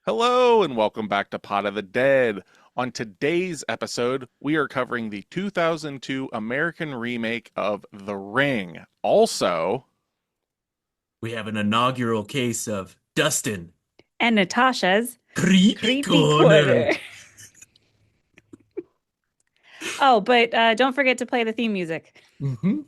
Hello and welcome back to Pot of the Dead. On today's episode, we are covering the 2002 American remake of The Ring. Also, We have an inaugural case of Dustin. And Natasha's Creepy creepy corner. quarter. Oh, but don't forget to play the theme music. Mhm.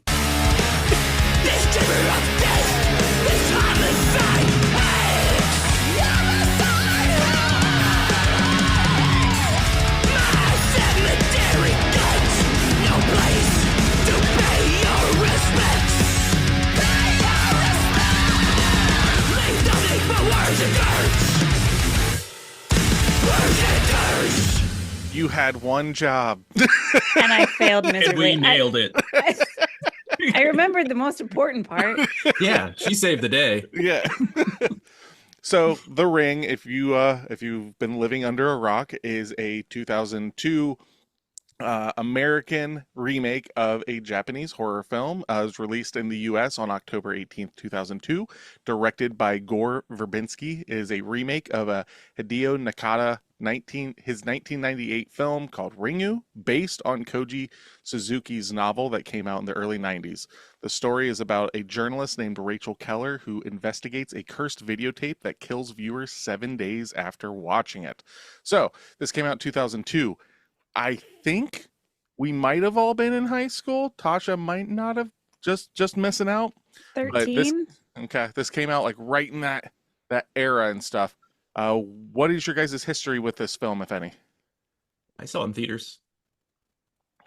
you had one job. And I failed And miserably. we nailed it. I remembered the most important part. Yeah, she saved the day. Yeah. So, The Ring, if you've been living under a rock, is a 2002 American remake of a Japanese horror film. It was released in the U.S. on October 18th, 2002. Directed by Gore Verbinski. It is a remake of a Hideo Nakata his 1998 film called Ringu, based on Koji Suzuki's novel that came out in the early 90s. The story is about a journalist named Rachel Keller who investigates a cursed videotape that kills viewers 7 days after watching it. So, this came out in 2002. I think we might have all been in high school. Tasha might not have, just missing out. But this 13? this came out like right in that era and stuff. What is your guys' history with this film, if any? I saw it in theaters.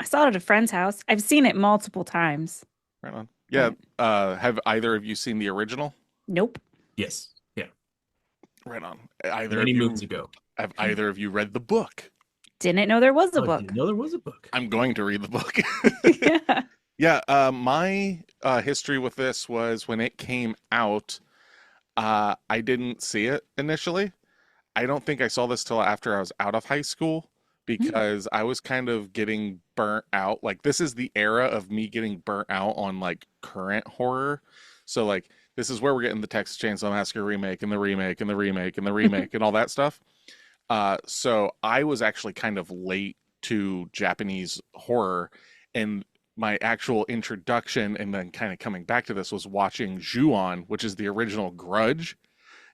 I saw it at a friend's house. I've seen it multiple times. Right on. Yeah. Have either of you seen the original? Nope. Yes. Yeah. Right on. Either Many of you moons ago. have either of you read the book? Didn't know there was a Oh, book. didn't know there was a book. I'm going to read the book. Yeah. Yeah. My history with this was when it came out. I didn't see it initially. I don't think I saw this till after I was out of high school because I was kind of getting burnt out. Like, this is the era of me getting burnt out on like current horror. So like this is where we're getting the Texas Chainsaw Massacre remake and the remake and the remake and the remake and all that stuff. So I was actually kind of late to Japanese horror, and my actual introduction and then kind of coming back to this was watching Ju-on, which is the original Grudge,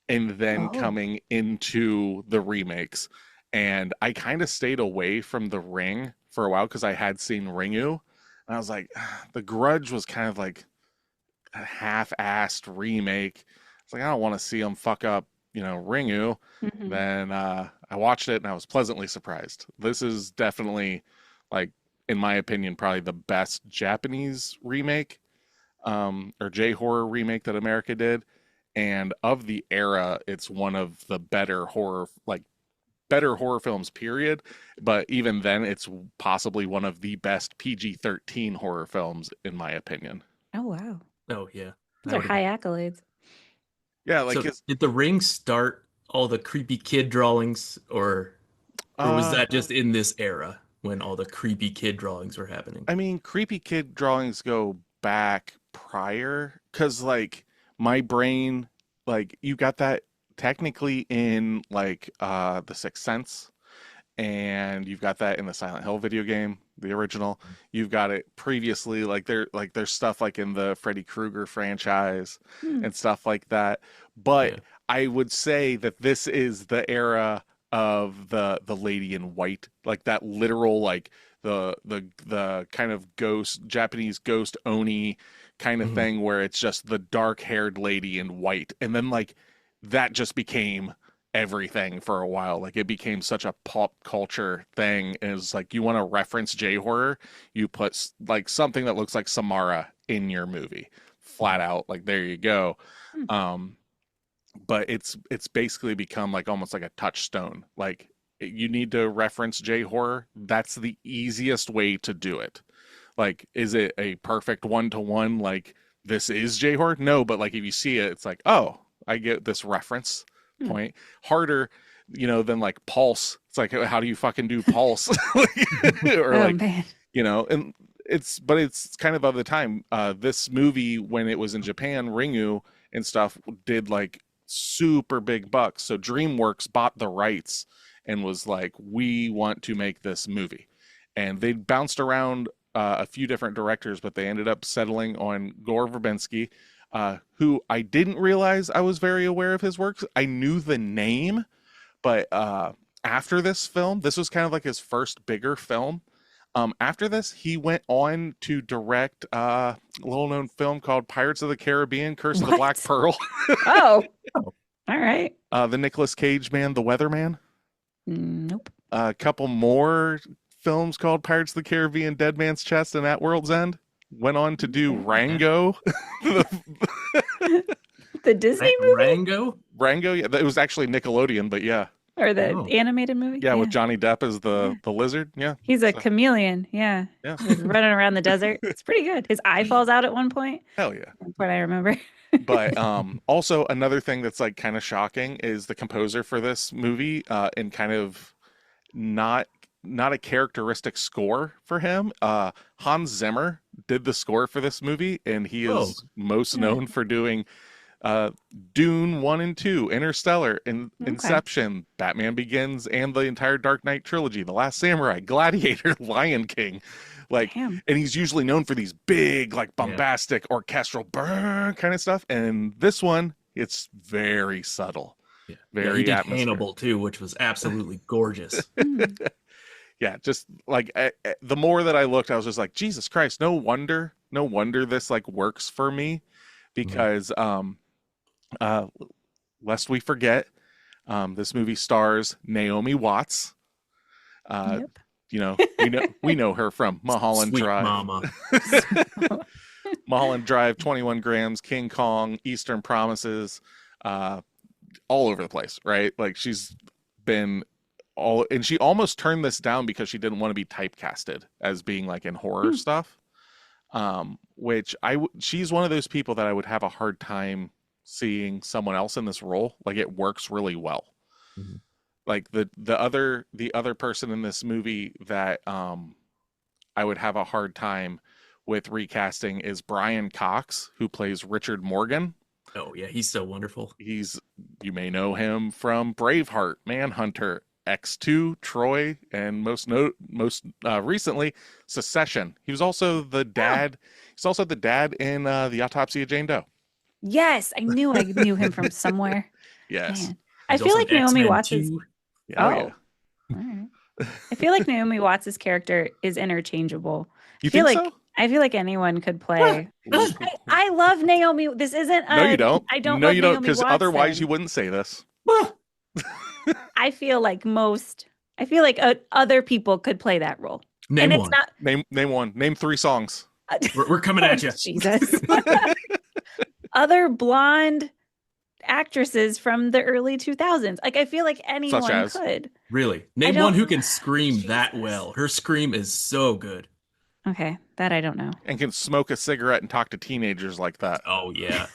and then Oh. coming into the remakes. And I kind of stayed away from The Ring for a while because I had seen Ringu, and I was like, the Grudge was kind of like a half-assed remake. It's like, I don't want to see them fuck up, Ringu. Mhm. Then I watched it and I was pleasantly surprised. This is definitely, like, in my opinion, probably the best Japanese remake, or J-horror remake that America did. And of the era, it's one of the better horror films, period. But even then, it's possibly one of the best PG-13 horror films, in my opinion. Oh, wow. Oh, yeah. Those are high accolades. Yeah, like So did the Ring start all the creepy kid drawings, or was that just in this era when all the creepy kid drawings were happening? I mean, creepy kid drawings go back prior, because like my brain, like, you got that technically in like The Sixth Sense, and you've got that in the Silent Hill video game, the original. You've got it previously, there's stuff like in the Freddy Krueger franchise Hmm. and stuff like that. But Yeah. I would say that this is the era of the lady in white, like that literal, like the kind of ghost, Japanese ghost oni kind of Mhm. thing, where it's just the dark haired lady in white, and then like that just became everything for a while. Like, it became such a pop culture thing. And it's like, you want to reference J horror, you put like something that looks like Samara in your movie, flat out. Like, there you go. Hmm. But it's basically become like almost like a touchstone. Like, you need to reference J horror. That's the easiest way to do it. Like, is it a perfect one-to-one? Like, this is J horror? No, but like if you see it, it's like, oh, I get this reference point. Harder, than like Pulse. It's like, how do you fucking do Pulse? Or Oh, like, man. and it's kind of the time. This movie, when it was in Japan, Ringu and stuff, did like super big bucks. So DreamWorks bought the rights and was like, we want to make this movie. And they bounced around a few different directors, but they ended up settling on Gore Verbinski, who I didn't realize I was very aware of his works. I knew the name, but after this film, this was kind of like his first bigger film. After this, he went on to direct a little-known film called Pirates of the Caribbean: Curse of the Black Pearl. Oh, all right. The Nicolas Cage man, The Weatherman. Nope. A couple more films called Pirates of the Caribbean: Dead Man's Chest and At World's End. Went on to do Rango. The Disney movie? Rango? Rango, yeah, it was actually Nickelodeon, but yeah. Or the animated movie? Yeah, with Johnny Depp as the lizard. Yeah. He's a chameleon. Yeah. Yeah. He's running around the desert. It's pretty good. His eye falls out at one point. Hell yeah. That's what I remember. But also another thing that's like kind of shocking is the composer for this movie, and kind of not a characteristic score for him. Hans Zimmer did the score for this movie, and he is most known for doing Dune 1 and 2, Interstellar, Inception, Batman Begins, and the entire Dark Knight trilogy, The Last Samurai, Gladiator, Lion King. Like, and he's usually known for these big, like, bombastic, orchestral burn kind of stuff. And this one, it's very subtle. Yeah. Very he did atmospheric. Hannibal too, which was absolutely gorgeous. Yeah, just like the more that I looked, I was just like, Jesus Christ, no wonder this like works for me, because lest we forget, this movie stars Naomi Watts. You know, we know her from Mulholland Sweet Drive. Mama. Mulholland Drive, 21 Grams, King Kong, Eastern Promises, all over the place, right? Like, she's been and she almost turned this down because she didn't want to be typecasted as being like in horror stuff. Which she's one of those people that I would have a hard time seeing someone else in this role. Like, it works really well. Mm-hmm. Like the other person in this movie that I would have a hard time with recasting is Brian Cox, who plays Richard Morgan. Oh yeah, he's so wonderful. You may know him from Braveheart, Manhunter, X2, Troy, and most recently Secession. He was also the dad. He's also the dad in The Autopsy of Jane Doe. Yes, I knew him from somewhere. Yes. Man. I feel like Naomi Watts is. Yeah, yeah. All right. I feel like Naomi Watts' character is interchangeable. You think so? I feel like anyone could play. I love Naomi. This isn't. No, you don't. I don't. No, love you don't. Naomi Because Watts, otherwise, you wouldn't say this. I feel like other people could play that role. Name and one. It's not. Name one. Name 3 songs. We're coming at you. Jesus. Other blonde actresses from the early 2000s. Like, I feel like anyone could. Really? Name one who can scream that well. Her scream is so good. Okay, that I don't know. And can smoke a cigarette and talk to teenagers like that. Oh, yeah.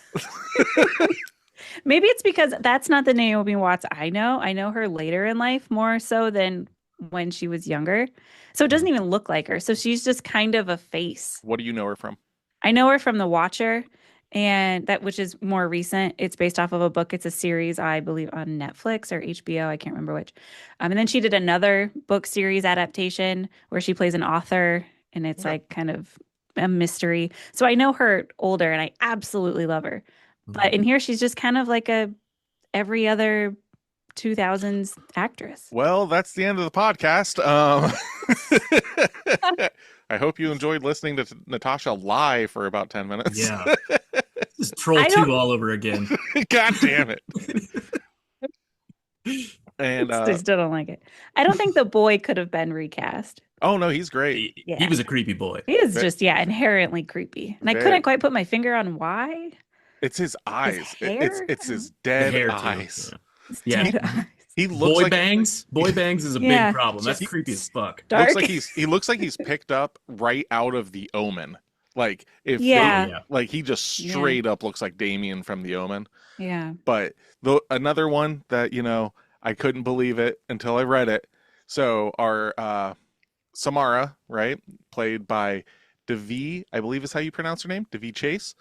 Maybe it's because that's not the Naomi Watts I know. I know her later in life more so than when she was younger. So it doesn't even look like her. So she's just kind of a face. What do you know her from? I know her from The Watcher, and which is more recent. It's based off of a book. It's a series, I believe, on Netflix or HBO. I can't remember which. And then she did another book series adaptation where she plays an author, and it's like kind of a mystery. So I know her older, and I absolutely love her. But in here, she's just kind of like every other 2000s actress. Well, that's the end of the podcast. I hope you enjoyed listening to Natasha lie for about 10 minutes. Yeah. This is Troll 2 all over again. God damn it. And I still don't like it. I don't think the boy could have been recast. Oh, no, he's great. He was a creepy boy. He is just, inherently creepy. And I couldn't quite put my finger on why. It's his eyes. His it's his dead eyes. Yeah. He looks boy like bangs. Boy bangs is a big problem. That's creepy as fuck. He looks like he's picked up right out of The Omen. Like like he just straight up looks like Damien from The Omen. Yeah. But another one that I couldn't believe it until I read it. So our Samara, right, played by Devi, I believe is how you pronounce her name, Devi Chase.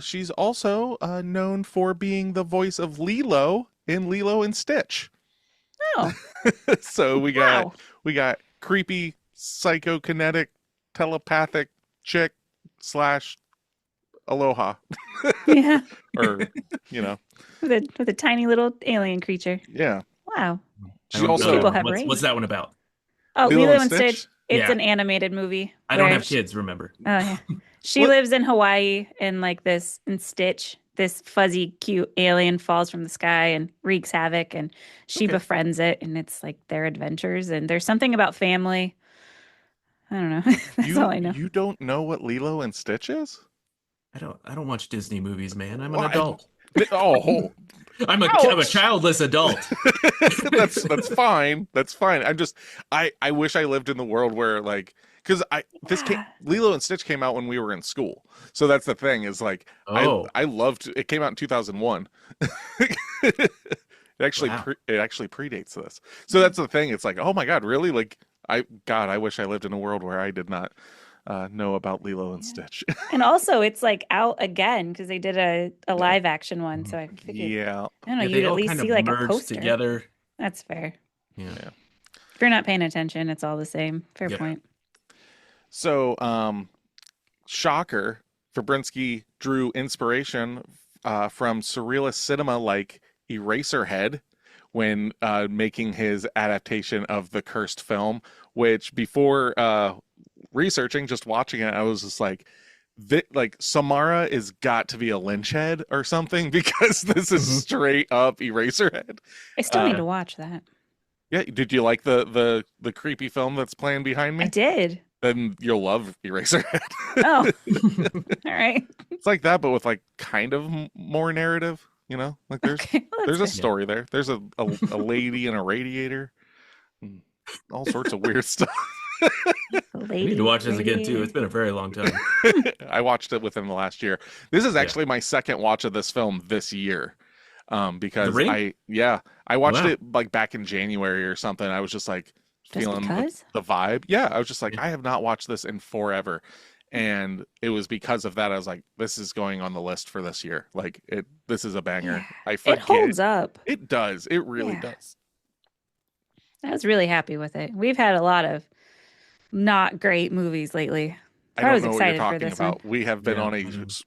She's also known for being the voice of Lilo in Lilo and Stitch. Oh, So wow. we got creepy, psychokinetic, telepathic chick slash aloha, Yeah. or you know, With a tiny little alien creature. yeah. Wow. I She don't These know that people also one. have What's range. that one about? Oh, Lilo Lilo and and Stitch. Stitch. It's Yeah, an animated movie I don't where have kids. Remember? oh yeah. She What? lives in Hawaii and like this in Stitch, this fuzzy cute alien falls from the sky and wreaks havoc and she Okay. befriends it and it's like their adventures and there's something about family. I don't know. That's all I know. You don't know what Lilo and Stitch is? I don't watch Disney movies, man. I'm an Why? adult. Oh, I'm a Ouch. childless adult. that's fine. That's fine. I wish I lived in the world where like because I this came Yeah. Lilo and Stitch came out when we were in school. So that's the thing is like Oh, I loved it came out in 2001. It wow. it actually predates this. So that's the thing. It's like, oh my God, really? Like I wish I lived in a world where I did not know about Lilo and Yeah. Stitch. And also it's like out again because they did a Yeah. live action one. Mhm. So I figured Yeah. I don't know, Yeah, they you'd at all least kind of see like a merged poster. together. That's fair. Yeah. Yeah. If you're not paying attention, it's all the same. Fair Yep. point. So shocker, Verbinski drew inspiration from surrealist cinema like Eraserhead when making his adaptation of the cursed film, which before researching, just watching it, I was just like Samara is got to be a lynch head or something because this is Mhm. straight up Eraserhead. I still need Uh, to watch that. yeah, did you like the creepy film that's playing behind I me? did. Then you'll love Eraserhead. Oh, all right. It's like that, but with like kind of more narrative, you know? Like Okay. Well, that's there's a fair. Yeah. story there. There's a lady in a radiator, and all sorts of weird stuff. The I need lady to watch this again too. radiator. It's been a very long time. I watched it within the last year. This is Yeah. actually my second watch of this film this year. The Because Ring? I watched Wow. it like back in January or something. I was just like Just feeling because? the vibe. Yeah, I was just like, Yeah. I have not watched this in forever. And it was because of that I was like, this is going on the list for this year. Like this is a banger. Yeah. I It forget. holds up. It does. It really Yeah. does. I was really happy with it. We've had a lot of not great movies lately. I So I don't was know what you're excited for talking this one. about. We have been Yeah.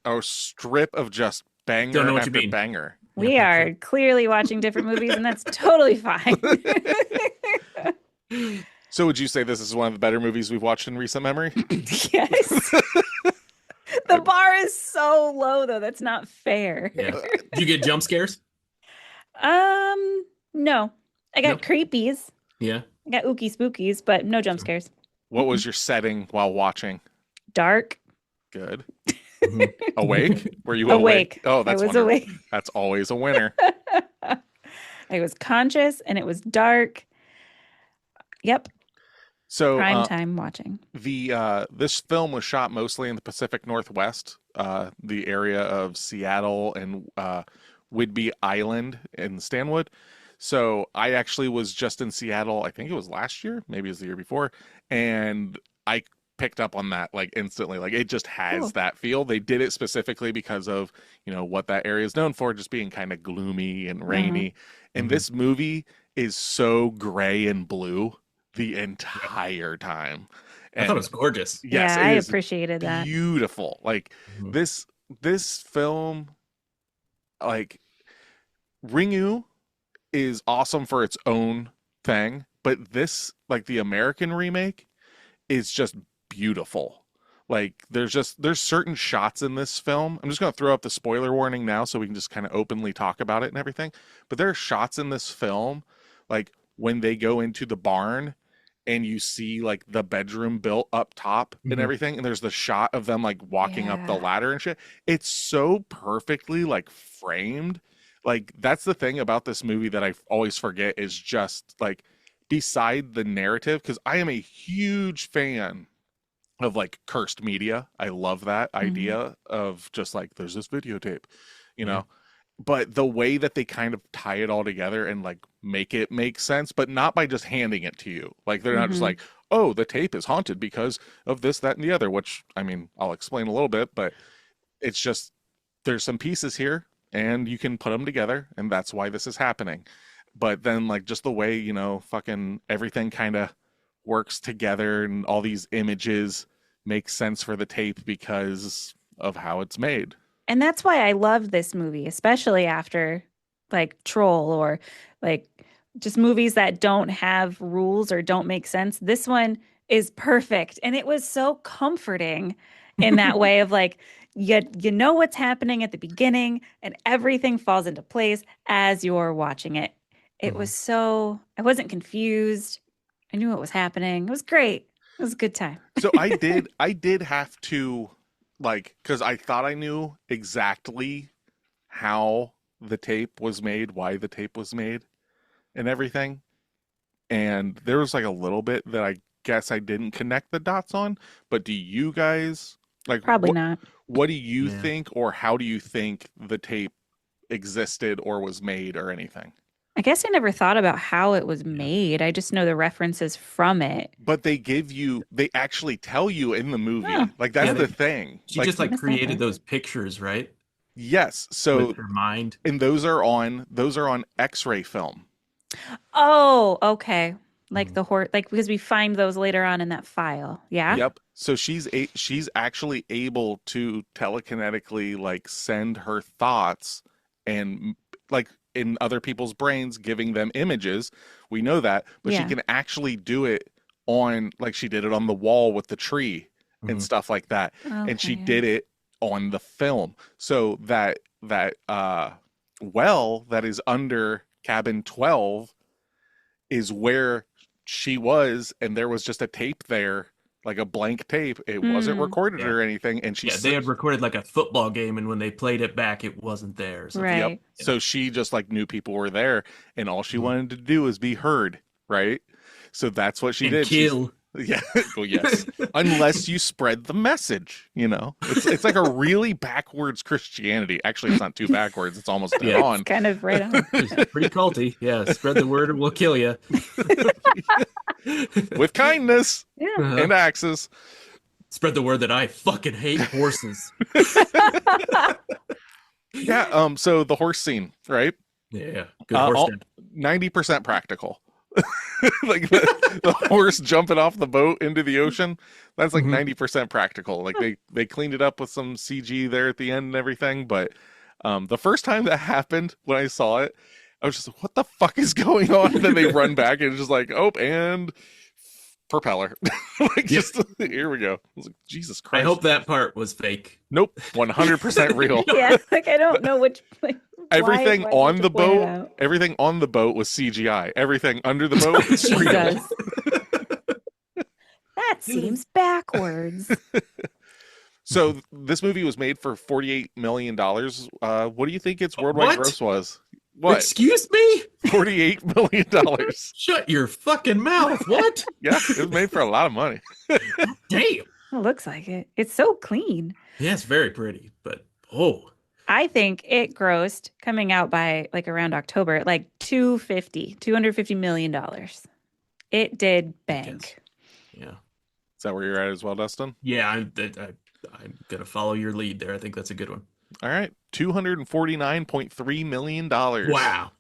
on a strip of just Don't banger know what you after mean. banger. We are clearly watching different movies, and that's totally fine. So would you say this is one of the better movies we've watched in recent memory? Yes. The bar is so low, though. That's not fair. Yeah. Did you get jump scares? No. I got Nope. creepies. Yeah. I got ookie spookies, but no jump Sure. scares. What was your setting while watching? Dark. Good. Mhm. Awake? Were you Awake. Oh, I that's was wonderful. awake. That's always a winner. I was conscious and it was dark. Yep. So Prime time watching. this film was shot mostly in the Pacific Northwest, the area of Seattle and Whidbey Island in Stanwood. So I actually was just in Seattle, I think it was last year, maybe it was the year before, and I picked up on that like instantly. Like it just has Cool. that feel. They did it specifically because of, what that area is known for, just being kind of gloomy and rainy. And Mhm. this movie is so gray and blue the entire time. I thought it And was gorgeous. yes, Yeah, I it is appreciated that. beautiful. Like Mhm. this film, like Ringu is awesome for its own thing, but this, like the American remake, is just beautiful. Like there's certain shots in this film. I'm just gonna throw up the spoiler warning now so we can just kind of openly talk about it and everything. But there are shots in this film, like when they go into the barn and you see like the bedroom built up top and Mhm. everything, and there's the shot of them like walking up the Yeah. ladder and shit. It's so perfectly like framed. Like that's the thing about this movie that I always forget is just like beside the narrative, because I am a huge fan of like cursed media. I love that idea of just like there's this videotape, you Yeah. know. But the way that they kind of tie it all together and like make it make sense, but not by just handing it to you. Like they're not just Mhm. like, oh, the tape is haunted because of this, that, and the other, which I mean, I'll explain a little bit, but it's just there's some pieces here and you can put them together and that's why this is happening. But then like just the way, you know, fucking everything kind of works together and all these images make sense for the tape because of how it's made. And that's why I love this movie, especially after like Troll or like just movies that don't have rules or don't make sense. This one is perfect. And it was so comforting in that way of like, you know what's happening at the beginning and everything falls into place as you're watching it. It was so, I wasn't confused. I knew what was happening. It was great. It was a good time. So I did have to like, because I thought I knew exactly how the tape was made, why the tape was made, and everything. And there was like a little bit that I guess I didn't connect the dots on. But do you guys like Probably not. what do you Yeah. think, or how do you think the tape existed or was made or anything? I guess I never thought about how it was made. I just know the references from it. But they actually tell you in the movie. Oh. Like that's Yeah, the thing. She Like, just like Missed that created part. those pictures, right? yes. So With her mind. and those are on X-ray film. Oh, okay. Like Mhm. the horse, like because we find those later on in that file. Yeah. Yep. So she's actually able to telekinetically like send her thoughts and like in other people's brains, giving them images. We know that, but she Yeah. can actually do it on like she did it on the wall with the tree and Mhm. stuff like that. And she Okay. did it on the film. So that well that is under cabin 12 is where she was, and there was just a tape there, like a blank tape. It wasn't Hmm. recorded Yeah. or anything, and she Yeah, they had recorded like a football game, and when they played it back, it wasn't there. Or something. Right. Yep. So she just like knew people were there, and all she Mhm. wanted to do was be heard, right? So that's what she And did. She's- kill. yeah, well, yes. Unless you spread the message, you know, it's like a really backwards Christianity. Actually, it's not too backwards; it's almost dead Yeah. on. It's kind of right on. It's pretty culty. Yeah, spread the word, or we'll kill you. With kindness Yeah. and axes. Spread the word that I fucking hate horses. Yeah. So the horse scene, right? Yeah, good horse. all- death. 90% practical. Like the horse jumping off the boat into the ocean, that's like Mhm. 90% practical. Like they cleaned it up with some CG there at the end and everything, but the first time that happened when I saw it, I was just like, what the fuck is going on? And then they run back and it's just like, oh, and propeller. Like Yeah. just here we go. I was like, Jesus I Christ. hope that part was fake. Nope, 100% real. Yeah. Like I don't know which. Like, Everything why on did the you point it boat, out? everything on the boat was CGI. Everything under the boat was real. Jesus. That seems backwards. So this movie was made for $48 million. What do you think its worldwide What? gross was? What? Excuse me? $48 million. Shut your fucking mouth. What? Yeah, it was made for a lot of money. Damn. It looks like it. It's so clean. Yeah, it's very pretty, but oh, I think it grossed coming out by like around October, like $250 million. It did bang. guess. yeah. Is that where you're at as well, Dustin? Yeah, I'm gonna follow your lead there. I think that's a good one. All right. $249.3 million. Wow.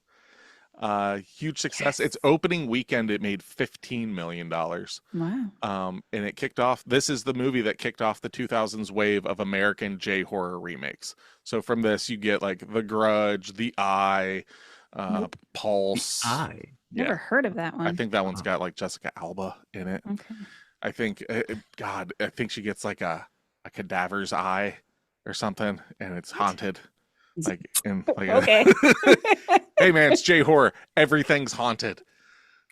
Huge success. Its opening weekend, it made $15 million. Wow. And it kicked off, this is the movie that kicked off the 2000s wave of American J-horror remakes. So from this, you get like The Grudge, The Eye, Nope. Pulse. I. Never Yeah. heard of that one. I think that one's got like Jessica Alba in it. Okay. I think, God, I think she gets like a cadaver's eye or something, and it's haunted. Like, in, like Okay. hey man, it's J-horror. Everything's haunted.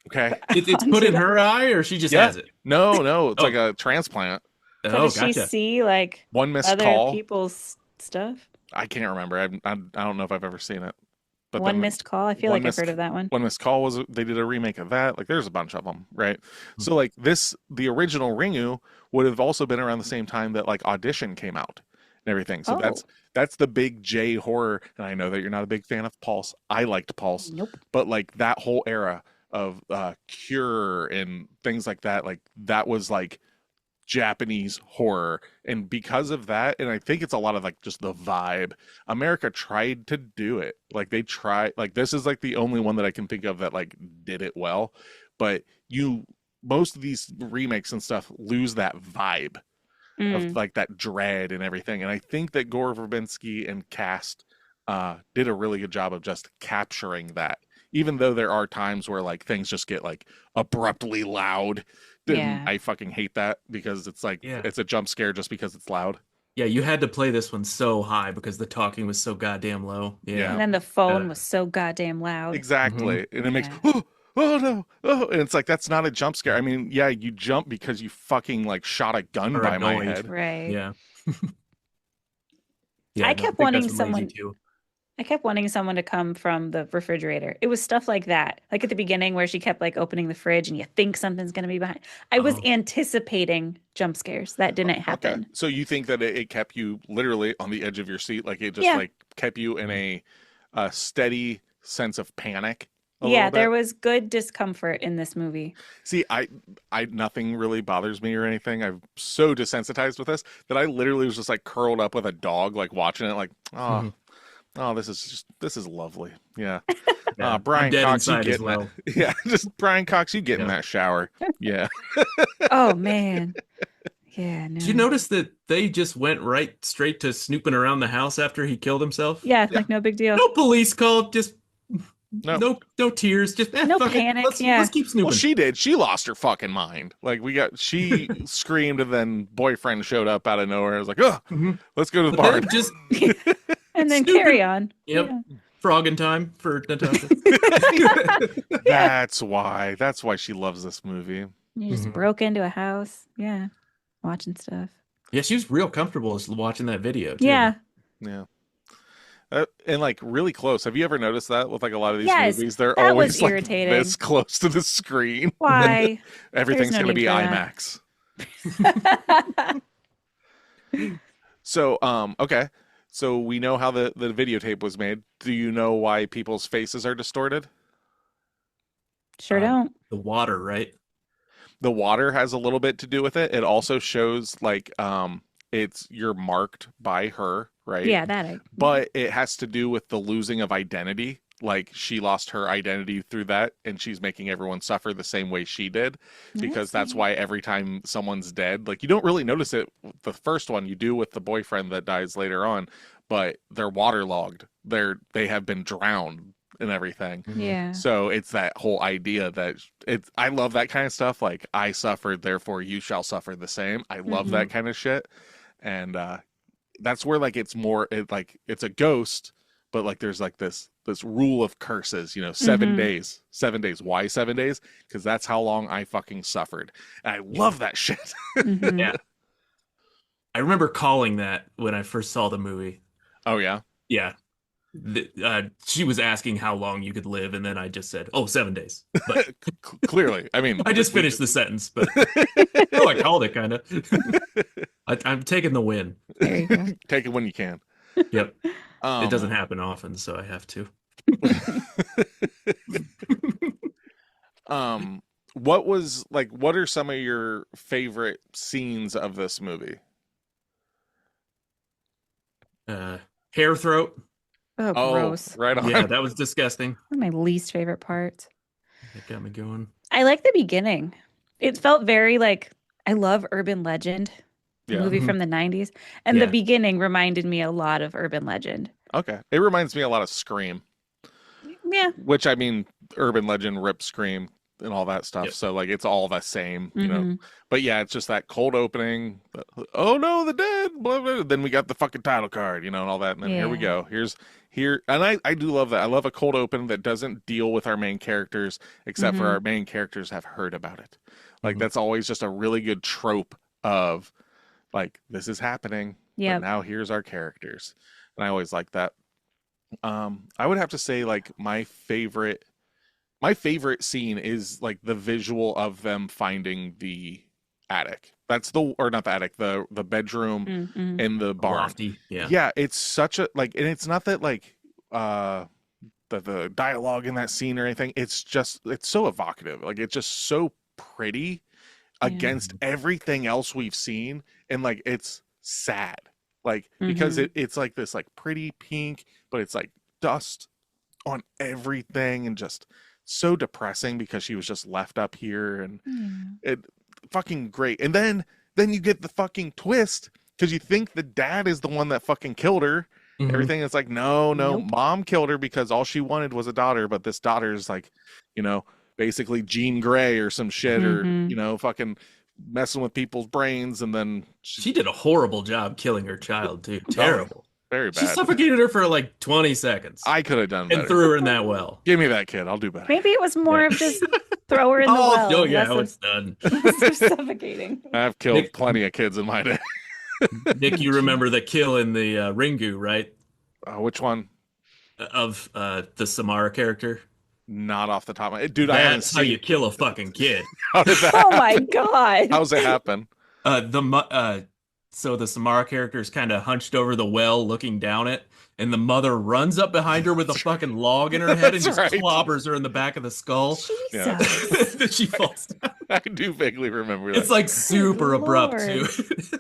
Okay. It's put in her eye, or she just Yeah. has it. No, it's Oh. like a transplant. So Oh, does she gotcha. see like One missed other call. people's stuff? I can't remember. I don't know if I've ever seen it. But One then missed call. I feel one like I've missed- heard of that one. One Missed Call was they did a remake of that. Like there's a bunch of them, right? Hmm. So like the original Ringu would have also been around the same time that like Audition came out and everything. So Oh. that's the big J horror. And I know that you're not a big fan of Pulse. I liked Pulse, Nope. but like that whole era of Cure and things like that, like that was like Japanese horror. And because of that, and I think it's a lot of like just the vibe, America tried to do it. Like they tried, like this is like the only one that I can think of that like did it well. But most of these remakes and stuff lose that vibe of like that dread and everything. And I think that Gore Verbinski and cast did a really good job of just capturing that. Even though there are times where like things just get like abruptly loud. Yeah. I fucking hate that because it's like it's a jump scare just because it's loud. Yeah, you had to play this one so high because the talking was so goddamn low. Yeah. And then the phone was so goddamn loud. Exactly. And it makes, oh no, oh, and it's like, that's not a jump scare. I mean, yeah, you jump because you fucking like shot a gun by my head. Right. Yeah. I kept wanting someone to come from the refrigerator. It was stuff like that. Like at the beginning where she kept like opening the fridge and you think something's going to be behind. I was anticipating jump scares. That didn't happen. Okay. So you think that it kept you literally on the edge of your seat? Like it just like kept you in a steady sense of panic? Yeah, there was good discomfort in this movie. See, I nothing really bothers me or anything. I'm so desensitized with this that I literally was just like curled up with a dog, like watching it, like, oh, this is lovely. Yeah. Brian Cox, you get well. Yeah, just Brian Cox, you get in that shower. Yeah. Oh man. Yeah. No. Did you notice that they just went right straight to snooping around the house after he killed himself? Yeah, like no big deal. No police call, just no tears, just no panic. Let's keep snooping. Well, she did. She lost her fucking mind. Like she screamed, and then boyfriend showed up out of nowhere. I was like, oh, let's go to the barn. Just and then carry on. Yep. Yeah. Frogging time for Natasha. That's why she loves this movie. You just broke into a house. Yeah. Watching stuff. Yeah, she was real comfortable watching that video too. Yeah. Yeah. And like really close. Have you ever noticed that with like a lot of these movies? They're that always was like irritating. this close to the screen. Why? Everything's going to be IMAX. So, okay. So we know how the videotape was made. Do you know why people's faces are distorted? Sure don't. The water, right? The water has a little bit to do with it. It also shows like you're marked by her, right? Yeah, but it has to do with the losing of identity. Like she lost her identity through that, and she's making everyone suffer the same way she did, because that's why every time someone's dead, like you don't really notice it. The first one you do with the boyfriend that dies later on, but they're waterlogged. They have been drowned and everything. Yeah. So it's that whole idea that I love that kind of stuff. Like I suffered, therefore you shall suffer the same. I love that kind of shit. And that's where like it's more like it's a ghost, but like there's like this rule of curses, 7 days. Why 7 days? Because that's how long I fucking suffered. And I love that shit. Yeah. I remember calling that when I first saw the movie. Oh yeah? Yeah. She was asking how long you could live, and then I just said, 7 days. But clearly, I mean, I just finished the sentence, but I called it kind of. I'm taking the win. There you go. Take it when you can. Yep. It doesn't happen often, so I have to. What are some of your favorite scenes of this movie? Hair throat. Oh, gross. Right on. Yeah, that was disgusting. One of my least favorite parts. That got me going. I like the beginning. It felt very like, I love Urban Legend, the movie from the 90s. And the beginning reminded me a lot of Urban Legend. Okay. It reminds me a lot of Scream. Yeah. Which, I mean, Urban Legend, Rip Scream, and all that stuff. Yep. So, like, it's all the same, you know. But, yeah, it's just that cold opening. Oh, no, the dead. Blah, blah, blah. Then we got the fucking title card, and all that. And then here we go. And I do love that. I love a cold open that doesn't deal with our main characters, except for our main characters have heard about it. Like, that's always just a really good trope of, like, this is happening. Yeah. But now here's our characters. And I always like that. I would have to say, like, my favorite scene is like the visual of them finding the attic. Not the attic, the bedroom in the barn. Lofty. Yeah, it's such a and it's not that like the dialogue in that scene or anything. It's so evocative. Like it's just so pretty against everything else we've seen, and like it's sad, like because it's like this like pretty pink, but it's like dust on everything and just so depressing because she was just left up here, and it fucking great. And then you get the fucking twist because you think the dad is the one that fucking killed her. Everything is like, no, Nope. mom killed her because all she wanted was a daughter, but this daughter is like, you know, basically Jean Grey or some shit, or you know, fucking messing with people's brains. And then She did a horrible job killing her child too. Terrible. very She bad. suffocated her for like 20 seconds I could have done better. and threw her in that well. Give me that kid. I'll do better. Maybe it was more of just throw her in the well. Oh, yeah, less it's done. of suffocating. I've killed plenty of kids in my day. Nick, you remember the kill in the Ringu, right? Which one? Of the Samara character. Not off the top of my head. Dude, I haven't That's how seen you kill a fucking kid. How did that Oh happen? my god. How's it happen? So the Samara character is kind of hunched over the well looking down it, and the mother runs up behind her with a fucking log in her head and That's just right. clobbers her in the back of the skull. Yeah. Jesus. Then she falls down. I do vaguely remember that. It's like super Good abrupt Lord. too.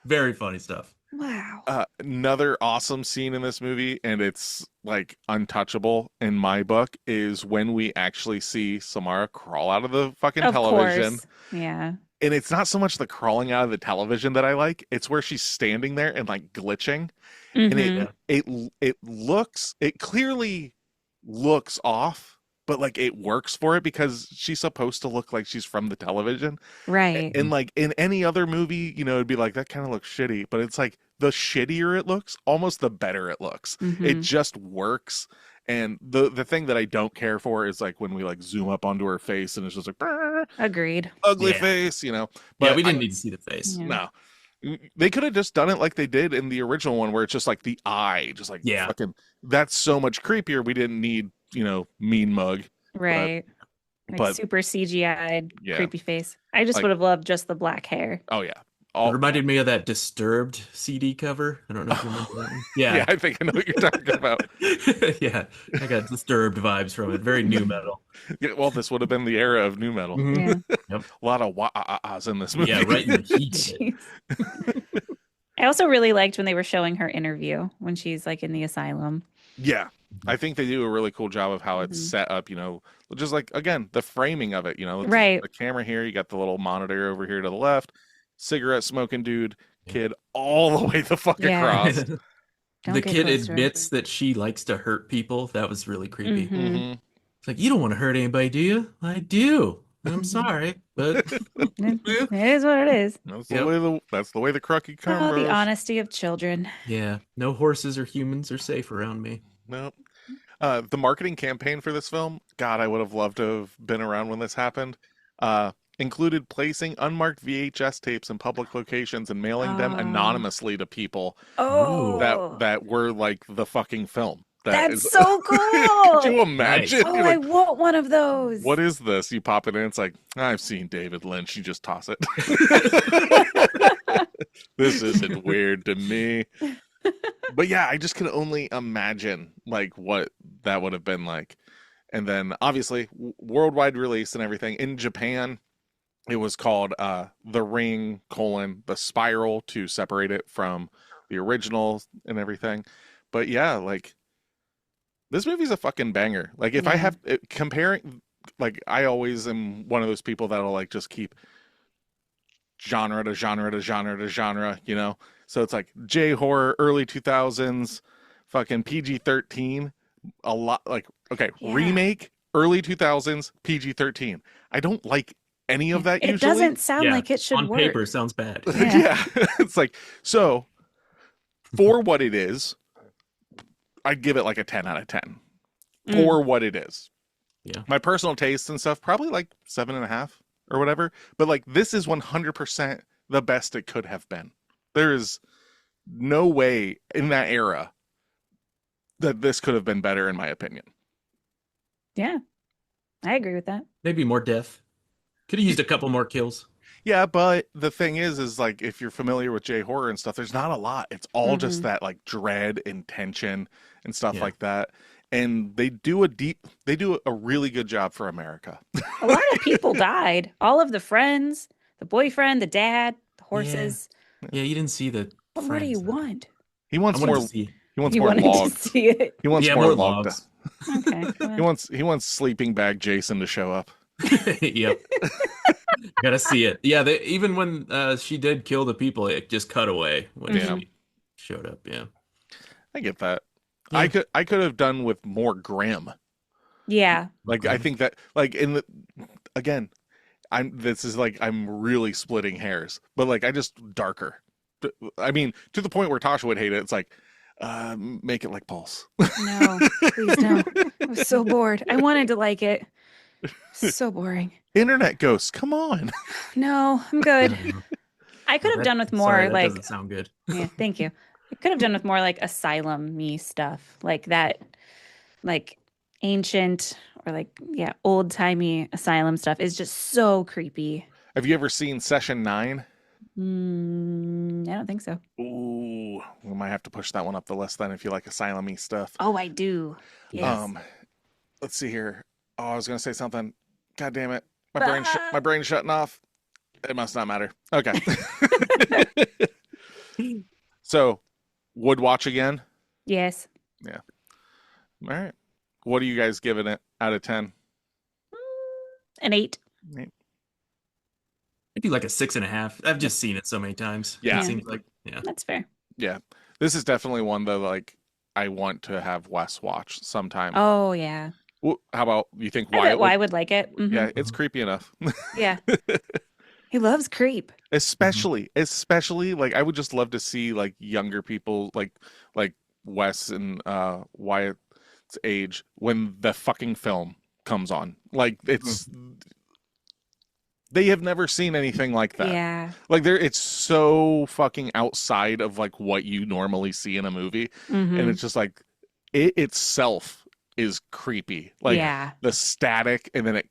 Very funny stuff. Wow. Another awesome scene in this movie, and it's like untouchable in my book, is when we actually see Samara crawl out of the fucking Of television. course. Yeah. And it's not so much the crawling out of the television that I like, it's where she's standing there and like glitching. And Mhm. it clearly looks off, but like it works for it because she's supposed to look like she's from the television. Right. And like in any other movie, you know, it'd be like that kind of looks shitty, but it's like the shittier it looks, almost the better it looks. It Mhm. just works. And the thing that I don't care for is like when we like zoom up onto her face and it's just like "Brr, Agreed. ugly Yeah. face, you know. Yeah, But we didn't need to see the face. Yeah. no. They could have just done it like they did in the original one where it's just like the eye, just like Yeah. fucking that's so much creepier. We didn't need, you know, mean mug. Right. Like but- super CGI'd, Yeah. creepy face. I just Like- would have loved just the black hair. Oh yeah. It reminded me of that Disturbed CD cover. I don't know if you remember that one. yeah, Yeah. I think I know what you're talking about. Yeah. I got Disturbed vibes from it. Very new metal. Yeah, well, this would have been the era of new metal. Mhm. Yeah. A lot of wah-ah-ahs in this movie. Yeah, right in the heat of it. Jeez. I also really liked when they were showing her interview when she's like in the asylum. Yeah, I think they do a really cool job of how it's Mhm. set up, you know, just like, again, the framing of it, you know, it's Right. the camera here, you got the little monitor over here to the left, cigarette smoking dude, kid, all the way the fuck Yeah. across. Don't The get kid close to her. admits that she likes to hurt people. That was really creepy. Mhm. Mm-hmm. It's like, you don't want to hurt anybody, do you? I do. I'm sorry, but It is what it is. That's Yep. that's the way the crucky Oh, come the honesty of children. yeah, no horses or humans are safe around me. No. The marketing campaign for this film, God, I would have loved to have been around when this happened. Included placing unmarked VHS tapes in public locations and mailing them Oh. anonymously to people Oh, that were like the fucking film. that's so cool. Could you imagine? Oh, You're I like, want one of those. what is this? You pop it in, it's like, I've seen David Lynch. You just toss it. This isn't weird to me. But yeah, I just can only imagine like what that would have been like. And then obviously worldwide release and everything. In Japan, it was called The Ring, the Spiral to separate it from the original and everything. But yeah, like this movie's a fucking banger. Like if I Yeah. have comparing, like I always am one of those people that'll like just keep genre to genre to genre to genre, you know? So it's like J horror, early 2000s, fucking PG-13, a lot like, okay, Yeah. remake, early 2000s, PG-13. I don't like any of that It usually. doesn't sound Yeah, like it should on work. paper sounds bad. Yeah. It's like, so for what it is, I'd give it like a 10 out of 10 for what it is. Yeah. My personal taste and stuff, probably like 7.5 or whatever. But like, this is 100% the best it could have been. There is no way in that era that this could have been better, in my opinion. Yeah, I agree with that. Maybe more death. Could have used a couple more kills. Yeah, but the thing is like if you're familiar with J horror and stuff, there's not a lot. It's all just that like dread and tension and stuff Yeah. like that. and they do a really good job for America. A lot of people died. All of the friends, the boyfriend, the dad, the Yeah. horses. Yeah, you didn't see the What more do you friends. want? He I wants wanted more. to see. He wants You more wanted to logs. see it. He wants Yeah, more more log. logs. Okay. He wants sleeping bag Jason to show up. Yep. Gotta see it. Yeah, even when she did kill the people, it just cut away when Yeah. she showed up. Yeah. I get that. Yeah. I could have done with more grim. Yeah. Like I think that like in the again, I'm really splitting hairs, but like I just darker. I mean, to the point where Tasha would hate it. It's like, make it like Pulse. No, please don't. I was so bored. I wanted to like it. So boring. Internet ghosts, come on. No, I'm good. I could have done with more Sorry, that like doesn't sound good. yeah, thank you. I could have done with more like asylum-y stuff, like that, like ancient or like yeah, old-timey asylum stuff is just so creepy. Have you ever seen Session 9? I don't think so. Ooh, we might have to push that one up the list then if you like asylum-y stuff. Oh, I do. Yes. Let's see here. Oh, I was gonna say something. God damn it. Ah. My brain's shutting off. It must not matter. Okay. So, would watch again? Yes. Yeah. All right. What are you guys giving it out of 10? An 8. Maybe like a 6.5. I've just seen it so many times. Yeah. It seems like, yeah. That's fair. Yeah. This is definitely one that like I want to have Wes watch sometime. Oh, yeah. How about you think I bet Wyatt would like it. Mhm. Yeah, it's creepy enough. Yeah. He loves creep. Especially like I would just love to see like younger people like Wes and Wyatt's age when the fucking film comes on. Like it's they have never seen anything like that. Yeah. Like it's so fucking outside of like what you normally see in a movie. Mhm. And it's just like it itself is creepy. Like yeah. the static and then it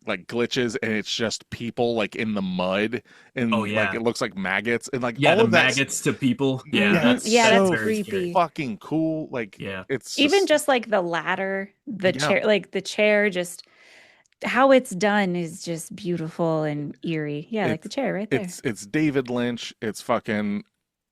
like glitches and it's just people like in the mud and like it looks like maggots and like yeah, all the of that maggots to people. Yeah, Mhm. Yeah, so that's very creepy. scary. fucking cool. Like Yeah. it's Even just like the ladder, the chair, like the chair, just how it's done is just beautiful and eerie. Yeah, like the chair right there. it's David Lynch. It's fucking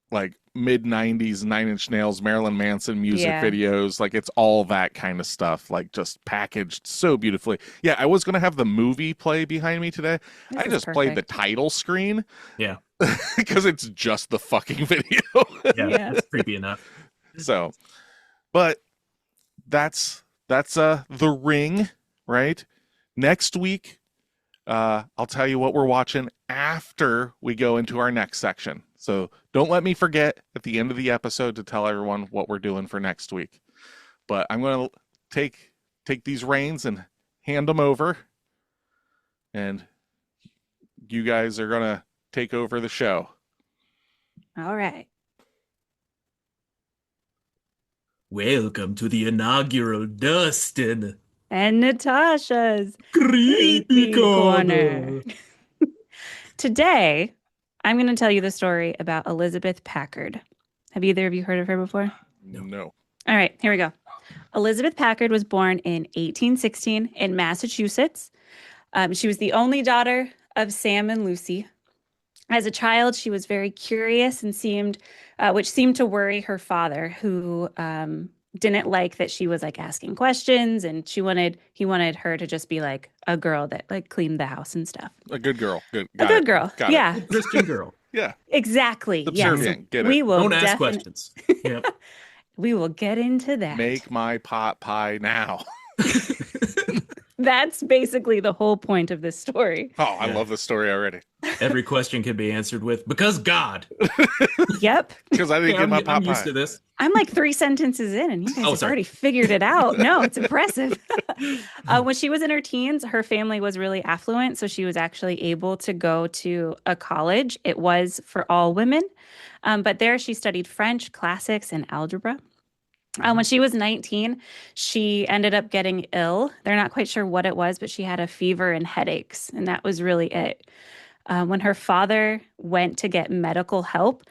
like mid-90s Nine Inch Nails, Marilyn Manson music Yeah. videos. Like it's all that kind of stuff, like just packaged so beautifully. Yeah, I was gonna have the movie play behind me today. This I is just played the perfect. title screen Yeah. because it's just the fucking video. Yeah. Yeah. It's creepy enough. So, but that's The Ring, right? Next week, I'll tell you what we're watching after we go into our next section. So don't let me forget at the end of the episode to tell everyone what we're doing for next week. But I'm going to take these reins and hand them over, and you guys are going to take over the show. All right. Welcome to the inaugural Dustin And Natasha's Creepy Corner. Today, I'm going to tell you the story about Elizabeth Packard. Have either of you heard of her before? No. All right, here we go. Elizabeth Packard was born in 1816 in Massachusetts. She was the only daughter of Sam and Lucy. As a child, she was very curious and which seemed to worry her father, who didn't like that she was like asking questions, and he wanted her to just be like a girl that like cleaned the house and stuff. A good girl. Good. A good girl. Got Yeah, Christian girl. Yeah. exactly. Subservient. Yes. Get it. We will Don't ask questions. Yep. We will get into that. Make my pot pie now. That's basically the whole point of this story. Oh, I Yeah. love this story already. Every question can be answered with "because God." Yep. Because I didn't Yeah, get my I'm pot used pie. to this. I'm like 3 sentences in, and you guys have sorry. already figured it out. No, it's impressive. When she was in her teens, her family was really affluent, so she was actually able to go to a college. It was for all women, but there she studied French, classics, and algebra. When she was 19, she ended up getting ill. They're not quite sure what it was, but she had a fever and headaches, and that was really it. When her father went to get medical help,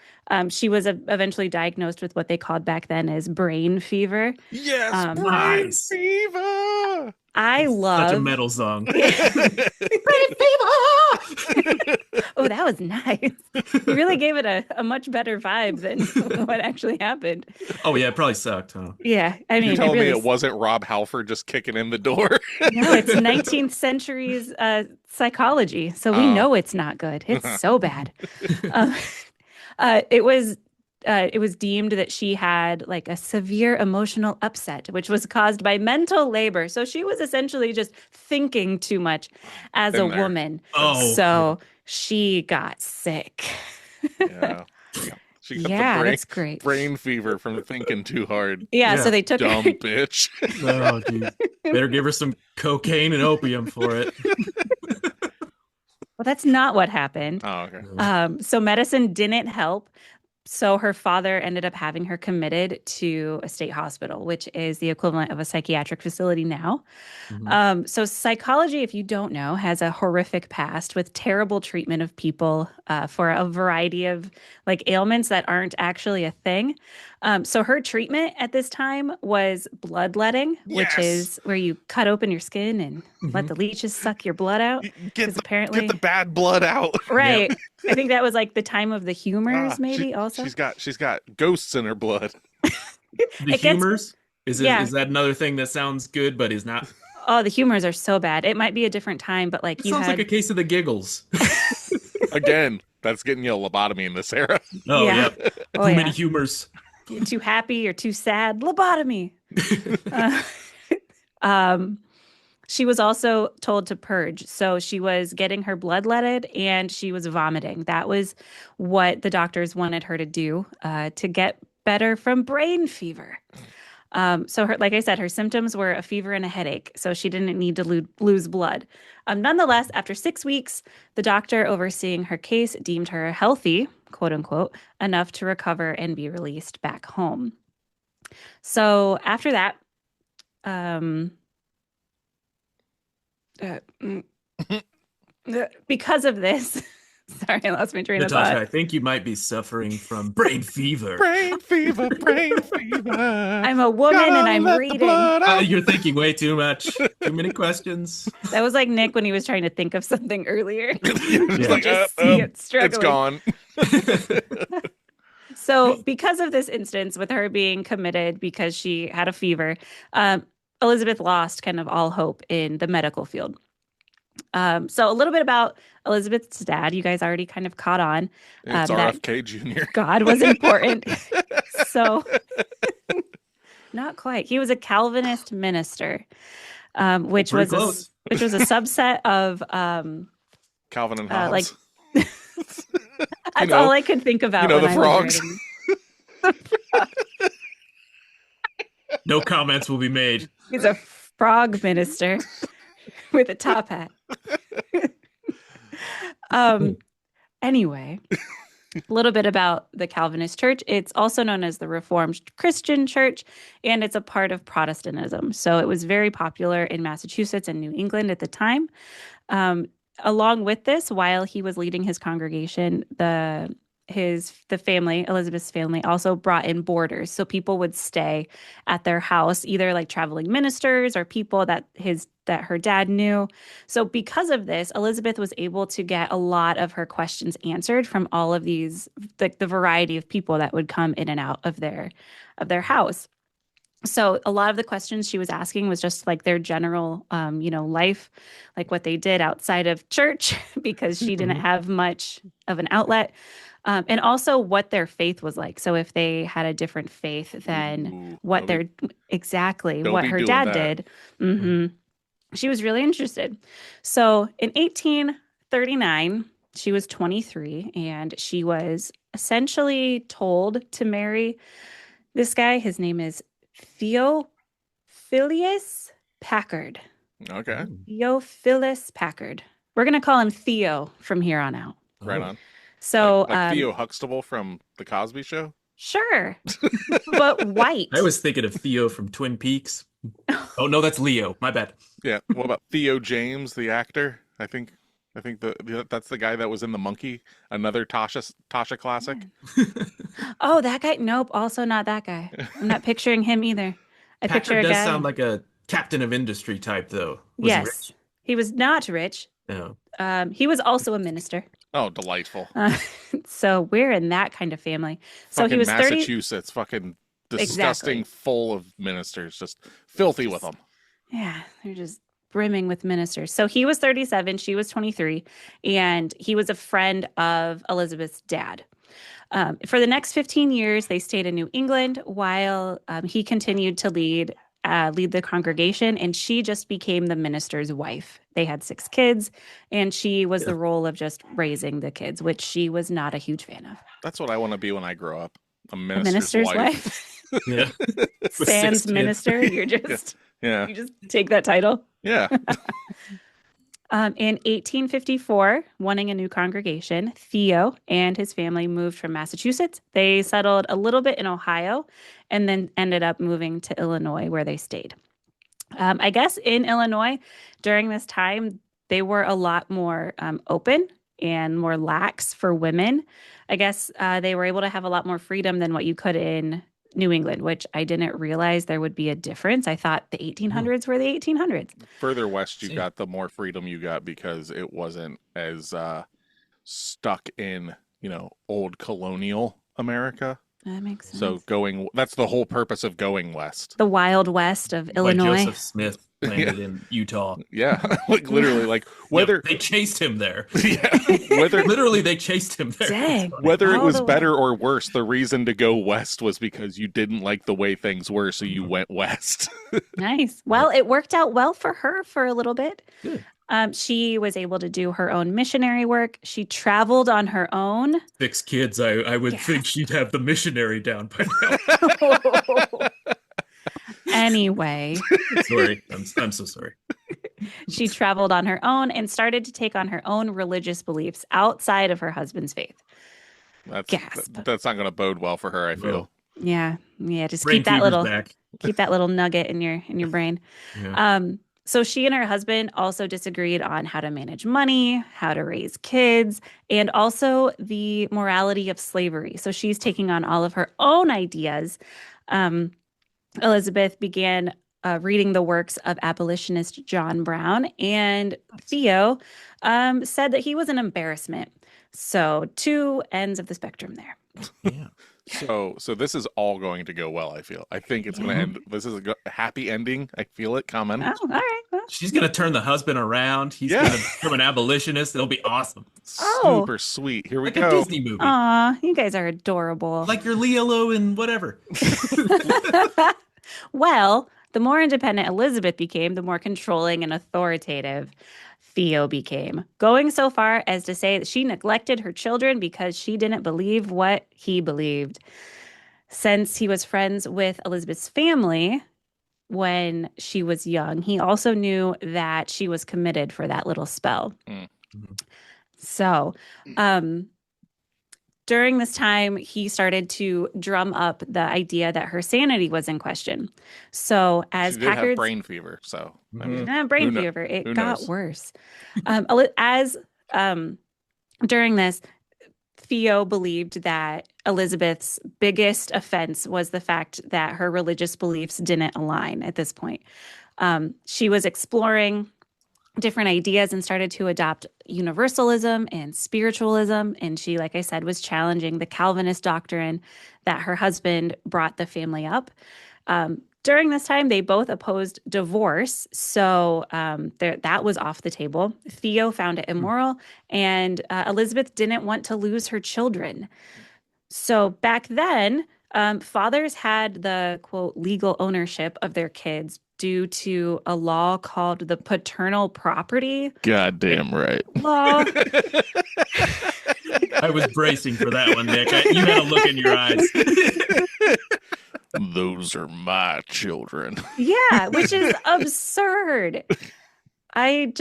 she was eventually diagnosed with what they called back then as brain fever. Yes, Um, brain Nice. fever. I Such a love. metal song. Brain fever! Oh, that was nice. You really gave it a much better vibe than what actually happened. Oh yeah, it probably sucked, huh? Yeah, I You're mean, it telling me really. it wasn't Rob Halford just kicking in the door? No, it's 19th century's psychology, so we Oh. know it's not good. It's so bad. Uh, it was. It was deemed that she had like a severe emotional upset, which was caused by mental labor. So she was essentially just thinking too much as a Been there. woman. Oh, So she got sick. Yeah. Yeah. She got the Yeah, that's great. brain fever from thinking too hard. Yeah, so Yeah. they took her. Dumb bitch. oh, geez. Better give her some cocaine and opium for it. Well, that's not what happened. Oh, okay. So medicine didn't help. So her father ended up having her committed to a state hospital, which is the equivalent of a psychiatric facility now. Mhm. So psychology, if you don't know, has a horrific past with terrible treatment of people for a variety of like ailments that aren't actually a thing. So her treatment at this time was bloodletting, which Yes. is where you cut open your skin and let Mhm. the leeches suck your blood out. Get Because the, apparently, get the bad blood out. right. I think that was like the time of the humors, maybe also. She's got ghosts in her blood. The It gets- humors yeah. is that another thing that sounds good but is not? Oh, the humors are so bad. It might be a different time, but like It you sounds had. like a case of the giggles. Again, that's getting you a lobotomy in this era. Oh Yeah. yeah, Oh, too many yeah. humors. You're too happy or too sad. Lobotomy. Uh, um, she was also told to purge. So she was getting her bloodletted and she was vomiting. That was what the doctors wanted her to do to get better from brain fever. So her, like I said, her symptoms were a fever and a headache. So she didn't need to lose blood. Nonetheless, after 6 weeks, the doctor overseeing her case deemed her healthy, quote unquote, enough to recover and be released back home. So after that, um, uh, mm, because of this, sorry, I lost my train of Natasha, thought. I think you might be suffering from brain fever. Brain fever, brain fever. I'm a woman and Gotta I'm let the reading. blood out. You're thinking way too much. Too many questions. That was like Nick when he was trying to think of something earlier. It's Yeah. like, Just see it it's struggling. gone. So, because of this instance with her being committed because she had a fever, Elizabeth lost kind of all hope in the medical field. So, a little bit about Elizabeth's dad. You guys already kind of caught on It's that RFK Jr. God was important. So, not quite. He was a Calvinist minister, which Pretty was close. which was a subset of Calvin and like Hobbes. that's know- all I could think about. know when the I was frogs. writing. No comments will be made. He's a frog minister with a top hat. Anyway, a little bit about the Calvinist Church. It's also known as the Reformed Christian Church, and it's a part of Protestantism. So it was very popular in Massachusetts and New England at the time. Along with this, while he was leading his congregation, the family, Elizabeth's family, also brought in boarders. So people would stay at their house, either like traveling ministers or people that her dad knew. So because of this, Elizabeth was able to get a lot of her questions answered from all of these, like the variety of people that would come in and out of their house. So a lot of the questions she was asking was just like their general, life, like what they did outside of church, because she didn't have much of an outlet. And also what their faith was like. So if they had a different faith than Ooh, what don't what be her doing dad that. did. She was really interested. So in 1839, she was 23 and she was essentially told to marry this guy. His name is Theophilus Packard. Okay, Theophilus Packard. We're going to call him Theo from here on out. right on. So, Like Theo Huxtable from The Cosby Show. sure, but white. I was thinking of Theo from Twin Peaks. Oh no, that's Leo. My bad. Yeah. What about Theo James, the actor? I think I think that's the guy that was in The Monkey, another Tasha classic. Oh, that guy? Nope, also not that guy. I'm not picturing him either. I Packer picture a does guy. sound like a captain of industry type, though. Was he Yes, rich? he was not rich. No. He was also a minister. Oh, delightful. Uh, so we're in that kind of family. So he Fucking was 30. Massachusetts, fucking disgusting, Exactly. full of ministers, just filthy with them. Yeah, they're just brimming with ministers. So he was 37, she was 23, and he was a friend of Elizabeth's dad. For the next 15 years, they stayed in New England while he continued to lead the congregation, and she just became the minister's wife. They had 6 kids, and she was the role of just raising the kids, which she was not a huge fan of. That's what I want to be when I grow up. A A minister's, wife. Yeah. With 6 Sans kids. minister, you're just Yeah. you just take that title. Yeah. In 1854, wanting a new congregation, Theo and his family moved from Massachusetts. They settled a little bit in Ohio and then ended up moving to Illinois, where they stayed. I guess in Illinois, during this time, they were a lot more open and more lax for women. I guess they were able to have a lot more freedom than what you could in New England, which I didn't realize there would be a difference. I thought the 1800s were the 1800s. Further west you Same. got, the more freedom you got because it wasn't as stuck in, old colonial America. That makes sense. So that's the whole purpose of going west. The Wild West of By Illinois. Joseph Smith landed in Utah. Yeah. Like literally, like whether They chased him there. yeah, whether Literally, they chased him there. Dang. whether it All was the way. better or worse, the reason to go west was because you didn't like the way things were, so you went west. Nice. Well, it worked out well for her for a little bit. Good. She was able to do her own missionary work. She traveled on her own. 6 kids. I would think she'd have the missionary down by now. Anyway, Sorry. I'm so sorry. she traveled on her own and started to take on her own religious beliefs outside of her husband's faith. Gasp. That's not going to bode well for her, I feel. Yeah. Just Brain keep that fever's little back. keep that little nugget in your brain. Yeah. So she and her husband also disagreed on how to manage money, how to raise kids, and also the morality of slavery. So she's taking on all of her own ideas. Elizabeth began reading the works of abolitionist John Brown, and Theo said that he was an embarrassment. So 2 ends of the spectrum there. Yeah. So this is all going to go well, I feel. I think it's going to end. This is a happy ending. I feel it coming. Oh, all right. Well, She's going to turn the husband around. He's Yeah. going to become an abolitionist. It'll be awesome. Oh. Super sweet. Here we Like a go. Disney movie. aw, you guys are adorable. Like your Lilo and whatever. Well, the more independent Elizabeth became, the more controlling and authoritative Theo became, going so far as to say that she neglected her children because she didn't believe what he believed. Since he was friends with Elizabeth's family when she was young, he also knew that she was committed for that little spell. Mm. So, during this time, he started to drum up the idea that her sanity was in question. So, as She did have Packard's brain fever, so I mean, brain who kno- fever, it who got knows? worse. During this, Theo believed that Elizabeth's biggest offense was the fact that her religious beliefs didn't align at this point. She was exploring different ideas and started to adopt universalism and spiritualism. And she, like I said, was challenging the Calvinist doctrine that her husband brought the family up. During this time, they both opposed divorce. So that was off the table. Theo found it immoral, and Elizabeth didn't want to lose her children. So back then, fathers had the, quote, legal ownership of their kids due to a law called the paternal property Goddamn right. law. I was bracing for that one, Nick. You had a look in your eyes. Those are my children. Yeah, which is absurd. I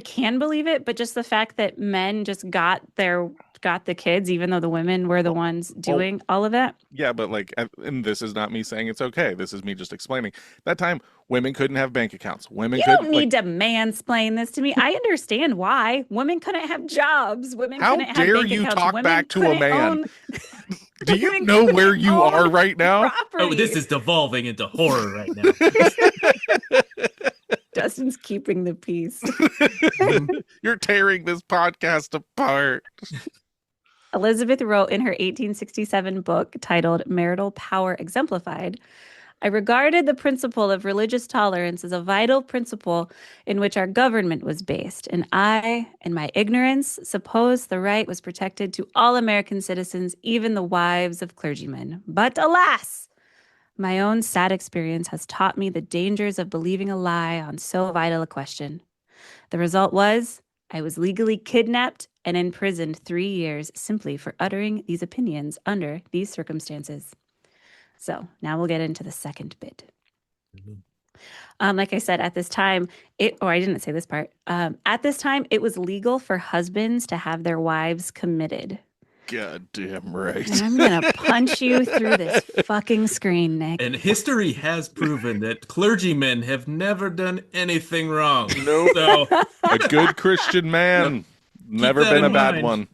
can believe it, but just the fact that men just got their got the kids, even though the women were the ones doing all of it. Yeah, but like, and this is not me saying it's okay. This is me just explaining. That time, women couldn't have bank accounts. Women You couldn't don't need to mansplain this to me. I understand why. Women couldn't have jobs. Women How couldn't have dare bank you accounts. talk Women back to a couldn't man? own- Do you women know couldn't where you own are right now? property. Oh, this is devolving into horror right now. Dustin's keeping the peace. You're tearing this podcast apart. Elizabeth wrote in her 1867 book titled Marital Power Exemplified, I regarded the principle of religious tolerance as a vital principle in which our government was based, and I, in my ignorance, supposed the right was protected to all American citizens, even the wives of clergymen. But alas, my own sad experience has taught me the dangers of believing a lie on so vital a question. The result was I was legally kidnapped and imprisoned 3 years simply for uttering these opinions under these circumstances. So now we'll get into the second bit. Like I said, at this time, I didn't say this part. At this time, it was legal for husbands to have their wives committed. Goddamn right. And I'm going to punch you through this fucking screen, Nick. And history has proven that clergymen have never done anything wrong. Nope. So A good Christian man. Never that been a in bad mind. one.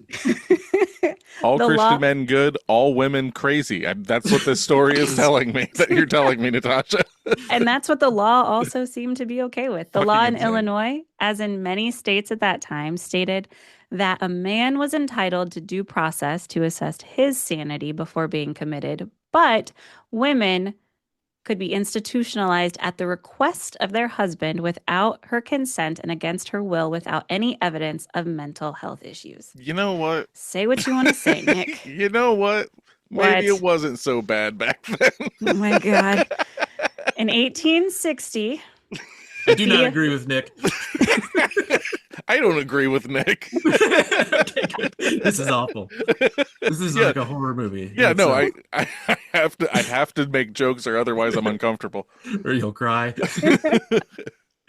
All The Christian law- men good, all women crazy. That's what this story is telling me, that you're telling me, Natasha. And that's what the law also seemed to be okay with. The Fucking law in insane. Illinois, as in many states at that time, stated that a man was entitled to due process to assess his sanity before being committed, but women could be institutionalized at the request of their husband without her consent and against her will without any evidence of mental health issues. You know what? Say what you want to say, Nick. You know what? Maybe What? it wasn't so bad back then. Oh my God. In 1860, I do not Yeah. agree with Nick. I don't agree with Nick. Okay, good. This is awful. This is Yeah. like a horror movie. Yeah, It's, no, I have to make jokes or otherwise I'm uncomfortable. or you'll cry.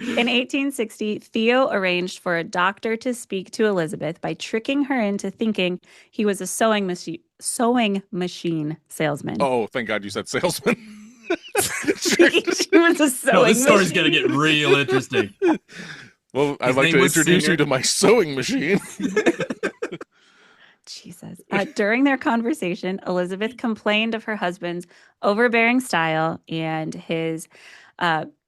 In 1860, Theo arranged for a doctor to speak to Elizabeth by tricking her into thinking he was a sewing machine salesman. Oh, thank God you said salesman. She was a sewing No, this story's machine. gonna get real interesting. Well, I'd His like name to was introduce Singer. you to my sewing machine. Jesus. During their conversation, Elizabeth complained of her husband's overbearing style and his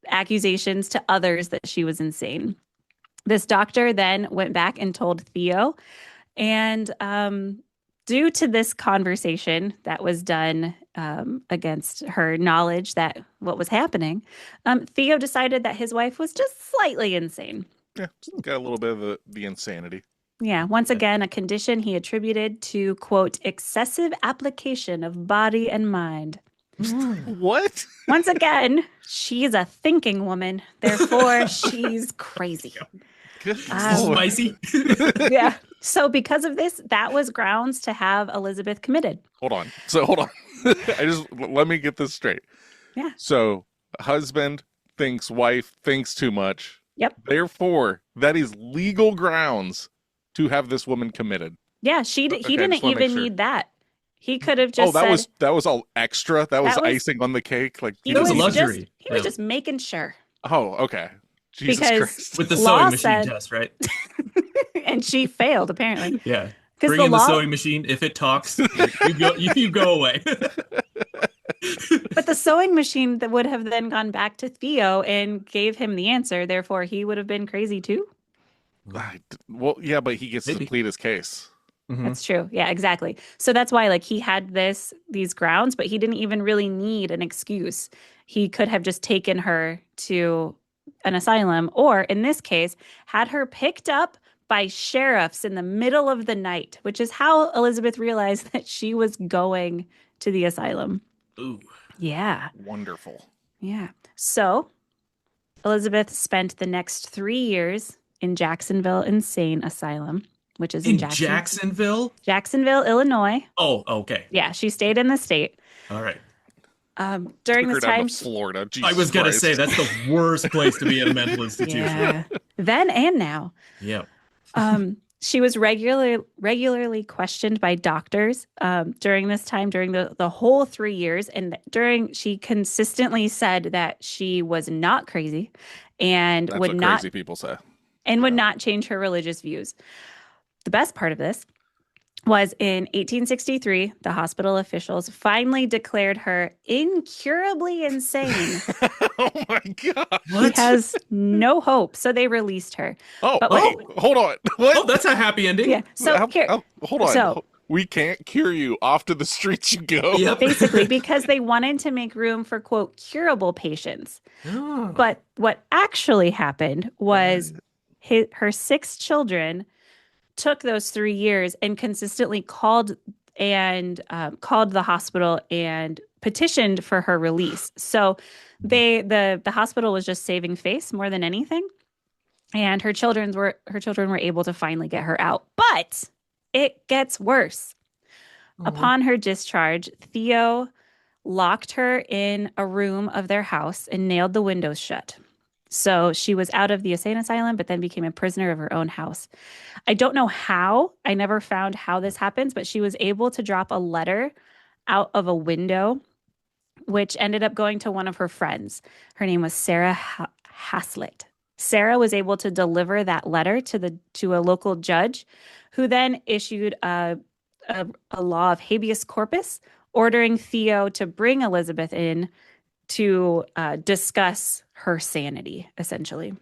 accusations to others that she was insane. This doctor then went back and told Theo, and due to this conversation that was done against her knowledge that what was happening, Theo decided that his wife was just slightly insane. Yeah, just got a little bit of the insanity. Yeah, once again, a condition he attributed to, quote, excessive application of body and mind. What? Once again, she's a thinking woman, therefore she's crazy. Good Um, Lord. Spicy. Yeah. So because of this, that was grounds to have Elizabeth committed. Hold on. Let me get this straight. Yeah. So, husband thinks wife thinks too much. Yep. Therefore, that is legal grounds to have this woman committed. Yeah, Okay, he just didn't wanna make even sure. need that. He could have just Oh, that said was all extra. That was That was- icing on the cake. Like he That was a was luxury. just he was Yeah. just making sure. oh, okay. Jesus Because- Christ. With the Law sewing machine said- test, right? And she failed, apparently. Yeah. Because Bring the in the law sewing machine. If it talks, you go away. but the sewing machine that would have then gone back to Theo and gave him the answer, therefore he would have been crazy too. Well, yeah, but he gets Maybe. to plead his case. Mhm. That's true. Yeah, exactly. So that's why like he had these grounds, but he didn't even really need an excuse. He could have just taken her to an asylum, or in this case, had her picked up by sheriffs in the middle of the night, which is how Elizabeth realized that she was going to the asylum. Ooh. Yeah. Wonderful. Yeah. So Elizabeth spent the next 3 years in Jacksonville Insane Asylum, which is in In Jacksonville? Jacksonville, Illinois. Oh, okay. Yeah, she stayed in the state. All right. During Took her this down time, to Florida. Jesus I was going to Christ. say, that's the worst place to be in a mental institution. yeah, then and now. Yeah. She was regularly questioned by doctors during this time, during the whole 3 years. And she consistently said that she was not crazy and That's what crazy people say. would not change her religious views. The best part of this was in 1863, the hospital officials finally declared her incurably insane. Oh my God. She has no hope, so they released her. Oh, But hold on. What? Oh, that's a happy ending. Yeah. So hold on. So we can't cure you. Off to the streets you go. Yep. basically, because they wanted to make room for, quote, curable patients. Oh. But what actually happened was her 6 children took those 3 years and consistently called the hospital and petitioned for her release. So the hospital was just saving face more than anything, and her children were able to finally get her out. But it gets worse. Upon her discharge, Theo locked her in a room of their house and nailed the windows shut. So she was out of the insane asylum, but then became a prisoner of her own house. I don't know how. I never found how this happens, but she was able to drop a letter out of a window, which ended up going to one of her friends. Her name was Sarah Haslett. Sarah was able to deliver that letter to a local judge, who then issued a law of habeas corpus, ordering Theo to bring Elizabeth in to discuss her sanity, essentially.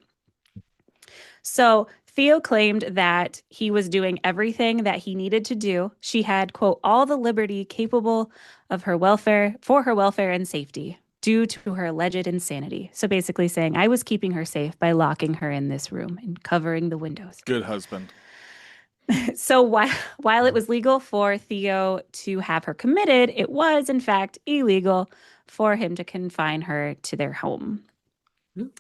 So Theo claimed that he was doing everything that he needed to do. She had, quote, all the liberty capable of her welfare, for her welfare and safety, due to her alleged insanity. So basically saying, I was keeping her safe by locking her in this room and covering the windows. Good husband. So while it was legal for Theo to have her committed, it was, in fact, illegal for him to confine her to their home.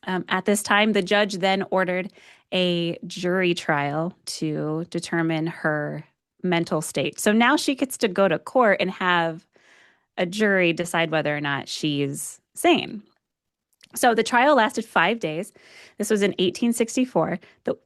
At this time, the judge then ordered a jury trial to determine her mental state. So now she gets to go to court and have a jury decide whether or not she's sane. So the trial lasted 5 days. This was in 1864.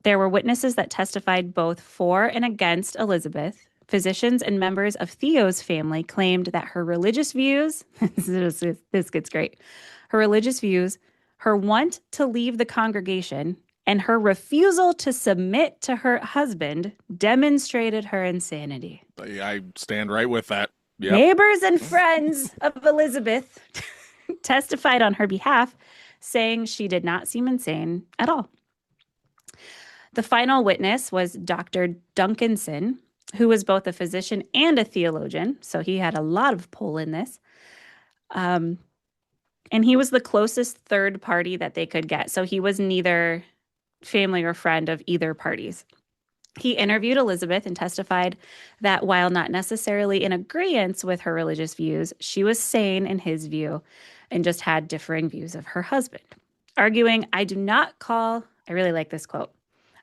There were witnesses that testified both for and against Elizabeth. Physicians and members of Theo's family claimed that her religious views, this gets great, her religious views, her want to leave the congregation, and her refusal to submit to her husband demonstrated her insanity. I stand right with that. Yep. Neighbors and friends of Elizabeth testified on her behalf, saying she did not seem insane at all. The final witness was Dr. Duncanson, who was both a physician and a theologian, so he had a lot of pull in this. And he was the closest third party that they could get, so he was neither family or friend of either parties. He interviewed Elizabeth and testified that while not necessarily in agreement with her religious views, she was sane in his view and just had differing views of her husband, arguing, I really like this quote,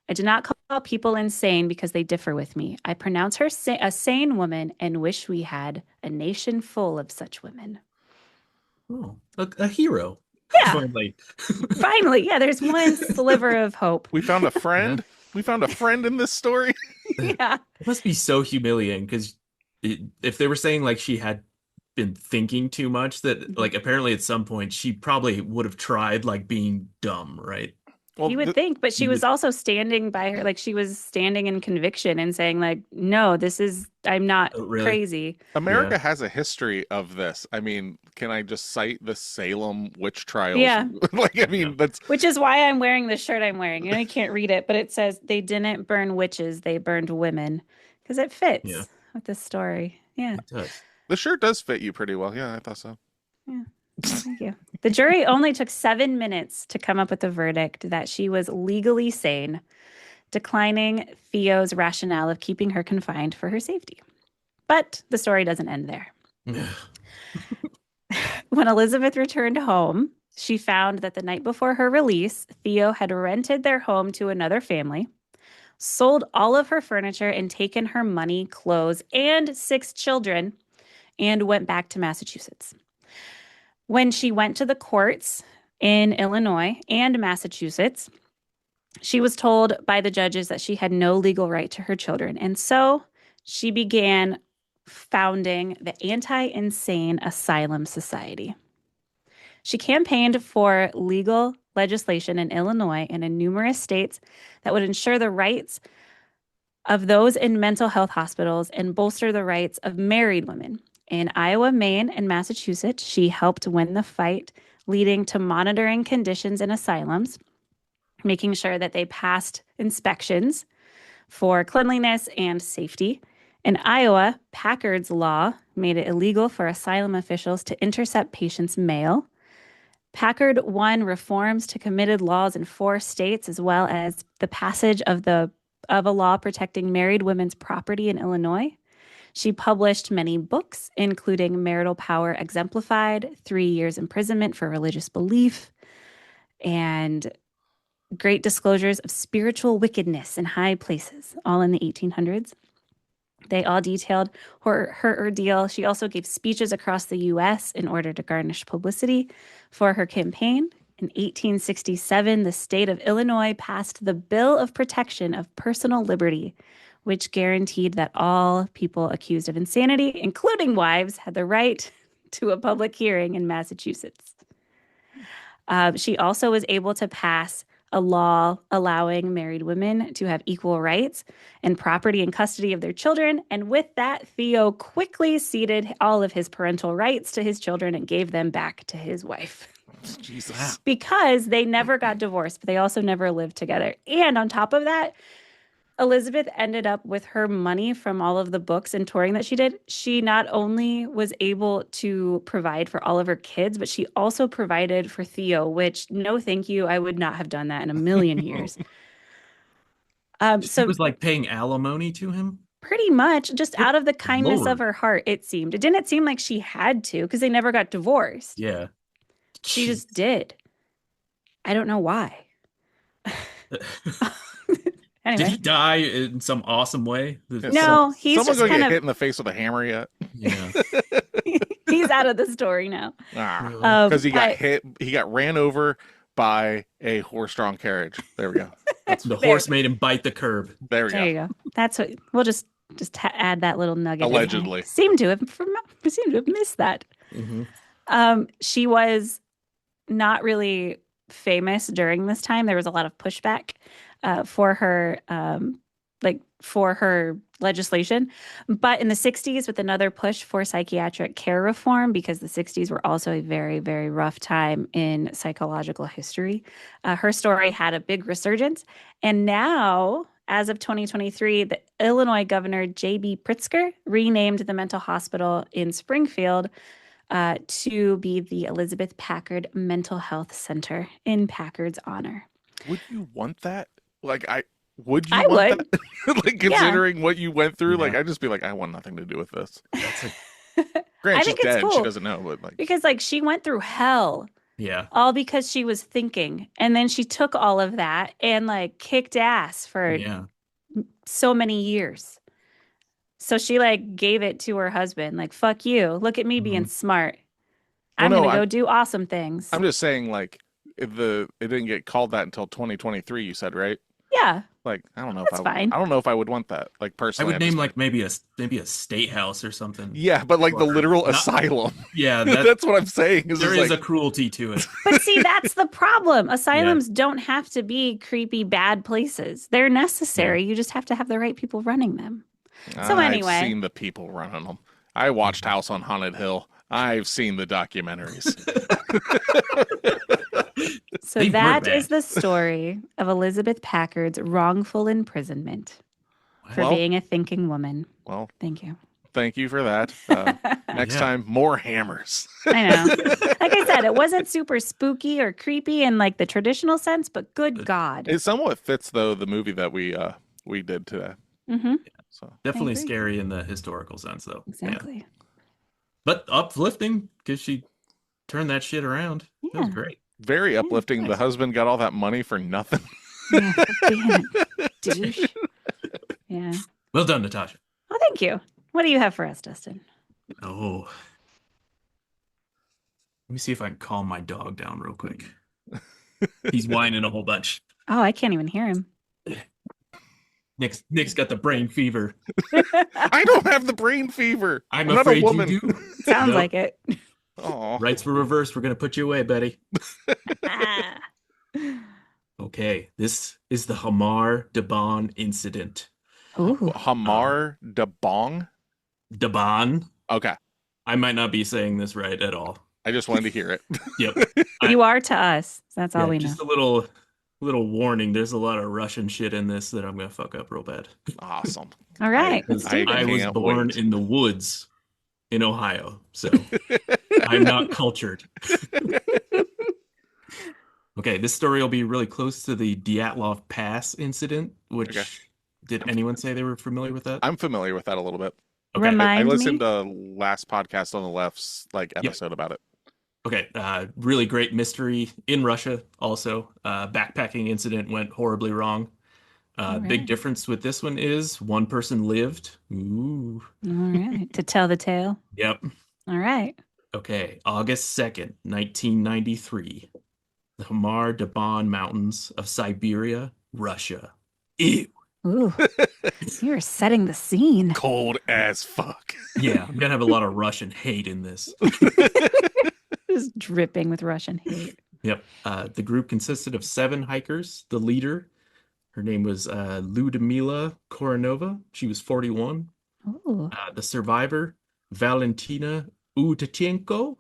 I do not call people insane because they differ with me. I pronounce her a sane woman and wish we had a nation full of such women. Oh, a hero. Yeah. Finally. Yeah, there's one sliver of hope. We found a friend. Yeah. We found a friend in this story. Yeah. It must be so humiliating, because if they were saying like she had been thinking too much, that like apparently at some point she probably would have tried like being dumb, right? Well, you would think, but she was also standing by her, like she was standing in conviction and saying like, no, I'm not crazy. America has a history of this. I mean, can I just cite the Salem witch trials? Yeah. That's... Which is why I'm wearing the shirt I'm wearing. You can't read it, but it says they didn't burn witches, they burned women. Because it fits with the story. Yeah. It does. The shirt does fit you pretty well. Yeah, I thought so. Yeah. Thank you. The jury only took 7 minutes to come up with a verdict that she was legally sane, declining Theo's rationale of keeping her confined for her safety. But the story doesn't end there. When Elizabeth returned home, she found that the night before her release, Theo had rented their home to another family, sold all of her furniture and taken her money, clothes, and 6 children, and went back to Massachusetts. When she went to the courts in Illinois and Massachusetts, She was told by the judges that she had no legal right to her children, and so she began founding the Anti-Insane Asylum Society. She campaigned for legal legislation in Illinois and in numerous states that would ensure the rights of those in mental health hospitals and bolster the rights of married women. In Iowa, Maine, and Massachusetts, she helped win the fight, leading to monitoring conditions in asylums, making sure that they passed inspections for cleanliness and safety. In Iowa, Packard's law made it illegal for asylum officials to intercept patients' mail. Packard won reforms to committed laws in 4 states, as well as the passage of a law protecting married women's property in Illinois. She published many books, including Marital Power Exemplified, 3 Years Imprisonment for Religious Belief, and Great Disclosures of Spiritual Wickedness in High Places, all in the 1800s. They all detailed her ordeal. She also gave speeches across the U.S. in order to garnish publicity for her campaign. In 1867, the state of Illinois passed the Bill of Protection of Personal Liberty, which guaranteed that all people accused of insanity, including wives, had the right to a public hearing in Massachusetts. She also was able to pass a law allowing married women to have equal rights and property and custody of their children. And with that, Theo quickly ceded all of his parental rights to his children and gave them back to his wife. Jesus. Because they never got divorced, but they also never lived together. And on top of that, Elizabeth ended up with her money from all of the books and touring that she did. She not only was able to provide for all of her kids, but she also provided for Theo, which, no thank you, I would not have done that in a million years. She was like paying alimony to him? Pretty much just out of the kindness Lord. of her heart, it seemed. It didn't seem like she had to because they never got divorced. Yeah. She just did. I don't know why. Anyway. Did he die in some awesome way? No, he's someone just gonna kind get of hit in the face with a hammer yet? Yeah. he's out of the story now. Because he got hit. He got ran over by a horse-drawn carriage. There we go. The horse made him bite the curb. There we go. There you go. That's what we'll just add that little nugget. Allegedly. Seem to have missed that. Mm-hmm. She was not really famous during this time. There was a lot of pushback for her for her legislation. But in the 60s, with another push for psychiatric care reform, because the 60s were also a very, very rough time in psychological history, her story had a big resurgence. And now, as of 2023, the Illinois governor, J.B. Pritzker, renamed the mental hospital in Springfield to be the Elizabeth Packard Mental Health Center in Packard's honor. Would you want that? Would you I want would. that? Considering what you went through, I'd just be like, I want nothing to do with this. Granted, she's dead. Cool. She doesn't know, but because she went through hell. Yeah. All because she was thinking. And then she took all of that and kicked ass for so many years. So she gave it to her husband. Fuck you. Look at me being smart. I'm going to go do awesome things. I'm just saying it didn't get called that until 2023, you said, right? Yeah. I don't know That's fine. I don't know if I would want that. Personally, I would name maybe a state house or something. Yeah, but the literal asylum. Yeah, that's what I'm saying. There is a cruelty to it. But see, that's the problem. Asylums don't have to be creepy, bad places. They're necessary. You just have to have the right people running them. So anyway, I've seen the people running them. I watched House on Haunted Hill. I've seen the documentaries. So that is the story of Elizabeth Packard's wrongful imprisonment for being a thinking woman. Well, thank you. Thank you for that. Next time, more hammers. I know. Like I said, it wasn't super spooky or creepy in the traditional sense, but good God. It somewhat fits, though, the movie that we did today. Mm-hmm. So definitely scary in the historical sense, though. Exactly. Yeah. But uplifting because she turned that shit around. Yeah. That was great. Very uplifting. Nice. The husband got all that money for nothing. Yeah, douche. Yeah. Well done, Natasha. Oh, thank you. What do you have for us, Dustin? Oh. Let me see if I can calm my dog down real quick. He's whining a whole bunch. Oh, I can't even hear him. Nick's got the brain fever. I don't have the brain fever. I'm I'm not a afraid you woman. do. Sounds Nope. like it. Oh, Rights were reversed. We're gonna put you away, Betty. Ah. Okay, this is the Hamar Daban incident. Ooh. Um, Hamar de Bong. Daban. Okay, I might not be saying this right at all. I just wanted to hear it. Yep. You are to us. That's all Yeah, we know. just a little warning. There's a lot of Russian shit in this that I'm gonna fuck up real bad. Awesome. All right, let's 'Cause do I I this. was can't born wait. in the woods in Ohio, so I'm not cultured. Okay, this story will be really close to the Dyatlov Pass incident, Okay, which did anyone say they were familiar with that? I'm familiar with that a little bit. Okay. I Remind listened me. to last podcast on the left's like Yep. episode about it. Okay. Really great mystery in Russia also. Backpacking incident went horribly wrong. All Big right. difference with this one is one person lived. Ooh. All right. To tell the tale. Yep. All right. Okay. August 2nd, 1993. The Hamar Daban Mountains of Siberia, Russia. Ew. Ooh, you're setting the scene. Cold as fuck. Yeah, I'm gonna have a lot of Russian hate in this. Just dripping with Russian hate. Yep. The group consisted of 7 hikers. The leader, her name was Ludmila Koronova. She was 41. Ooh. The survivor, Valentina Utachenko.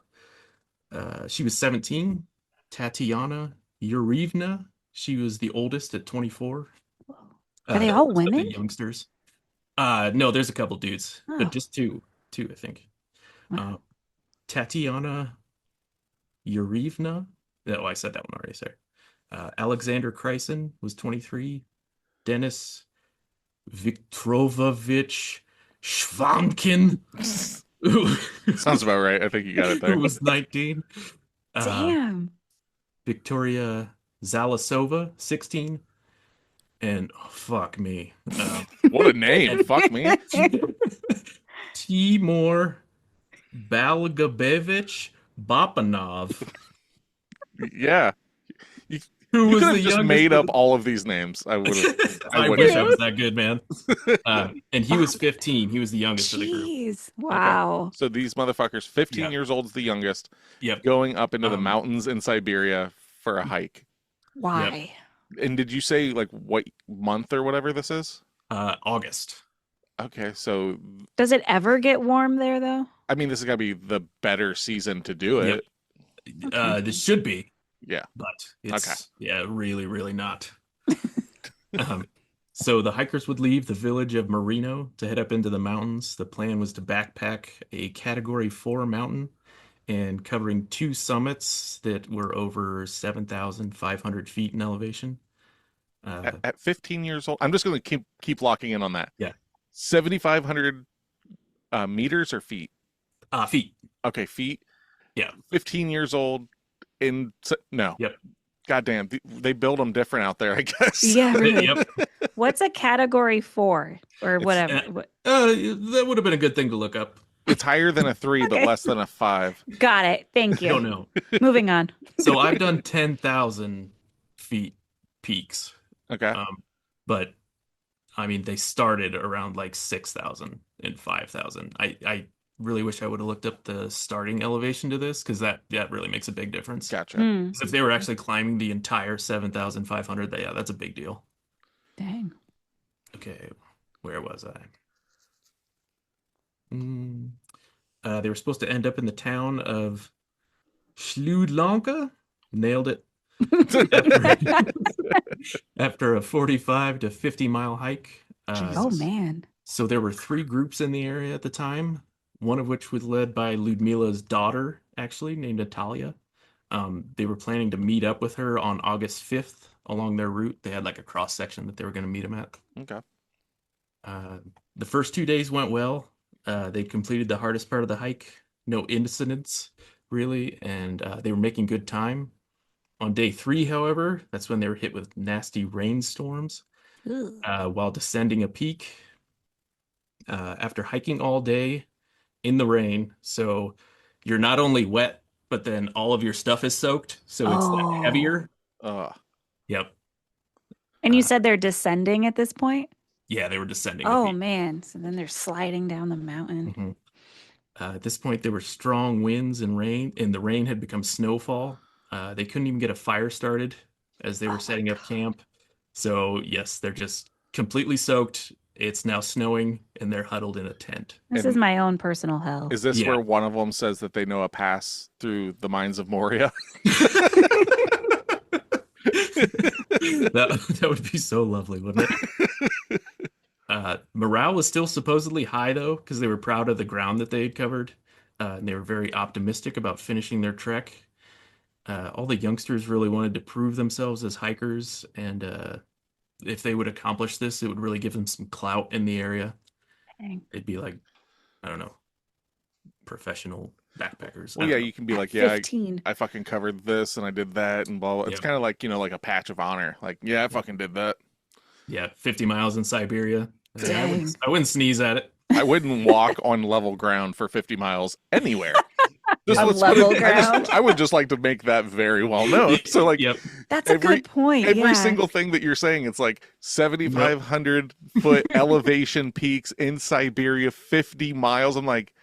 She was 17. Tatiana Yurivna. She was the oldest at 24. Are they The all rest of the women? youngsters. No, there's a couple dudes, Oh, but just two, I think. wow. Tatiana Yurivna. Oh, I said that one already, sorry. Alexander Kryson was 23. Dennis Viktorovich Shvamkin, who, Sounds about right. I think you got it who there. was 19. Uh, Damn. Victoria Zalasova, 16. And oh, fuck me. What a name. Fuck me. Timur Balgabevich Bapanov, Yeah. You, who you was could the have just youngest. made up all of these names. I would have. I wouldn't wish I have. was that good, man. And he was 15. He was the youngest of the group. Jeez. Okay. Wow. So these motherfuckers, 15 Yep. years old is the youngest, Yep. going up into the Um, mountains in Siberia for a hike. Why? And did you say like what month or whatever this is? August. Okay, so Does it ever get warm there, though? I mean, this is gotta be the better season to do Yep. it. Okay. This should be, Yeah. but it's Okay. yeah, really, really not. Um, so the hikers would leave the village of Marino to head up into the mountains. The plan was to backpack a Category 4 mountain and covering 2 summits that were over 7,500 feet in elevation. At 15 years old, I'm just gonna keep locking in on that. Yeah. 7,500 meters or feet? Feet. Okay, feet. Yeah. 15 years old. No. Yep. Goddamn, they build them different out there, I guess. Yeah, really. Yep. What's a category 4 or whatever? That would have been a good thing to look up. It's higher than a 3, but Okay. less than a 5. Got it. Thank I don't you. know. Moving on. So I've done 10,000 feet peaks. Okay. But I mean, they started around like 6,000 and 5,000. I really wish I would have looked up the starting elevation to this because that really makes a big difference. Gotcha. 'Cause if they were actually climbing the entire 7,500, that's a big deal. Dang. Okay, where was I? They were supposed to end up in the town of Shludlanka. Nailed it. After a 45 to 50 mile hike. Oh, man. So there were 3 groups in the area at the time, one of which was led by Ludmila's daughter, actually, named Natalia. They were planning to meet up with her on August 5th along their route. They had like a cross section that they were going to meet them at. Okay. The first 2 days went well. They completed the hardest part of the hike. No incidents, really, and they were making good time. On day 3, however, that's when they were hit with nasty rainstorms while descending a peak. After hiking all day in the rain, so you're not only wet, but then all of your stuff is soaked, so it's that heavier. Ugh. Yep. And you said they're descending at this point? Yeah, they were descending the Oh peak. man. So then they're sliding down the mountain. Mhm. At this point, there were strong winds and rain, and the rain had become snowfall. They couldn't even get a fire started as they were Oh my setting up God. camp. So, yes, they're just completely soaked. It's now snowing, and they're huddled in a tent. This is And my own personal hell. is this Yeah. where one of them says that they know a pass through the mines of Moria? That would be so lovely, wouldn't it? Morale was still supposedly high, though, because they were proud of the ground that they had covered. And they were very optimistic about finishing their trek. All the youngsters really wanted to prove themselves as hikers, and if they would accomplish this, it would really give them some clout in the area. Dang. They'd be like, I don't know, professional backpackers. Well, I yeah, don't know. you can be At like, yeah, 15. I fucking covered this and I did that and blah, blah. It's Yep. kind of like, like a patch of honor. Like, yeah, I fucking did that. Yeah, 50 miles in Siberia. Dang. I wouldn't sneeze at it. I wouldn't walk on level ground for 50 miles anywhere. On let's put level it- ground? I would just like to make that very well known. So, like, Yep. That's a every- good point. every Yeah. single thing that you're saying, it's like 7,500 foot elevation peaks in Siberia, 50 miles. I'm like,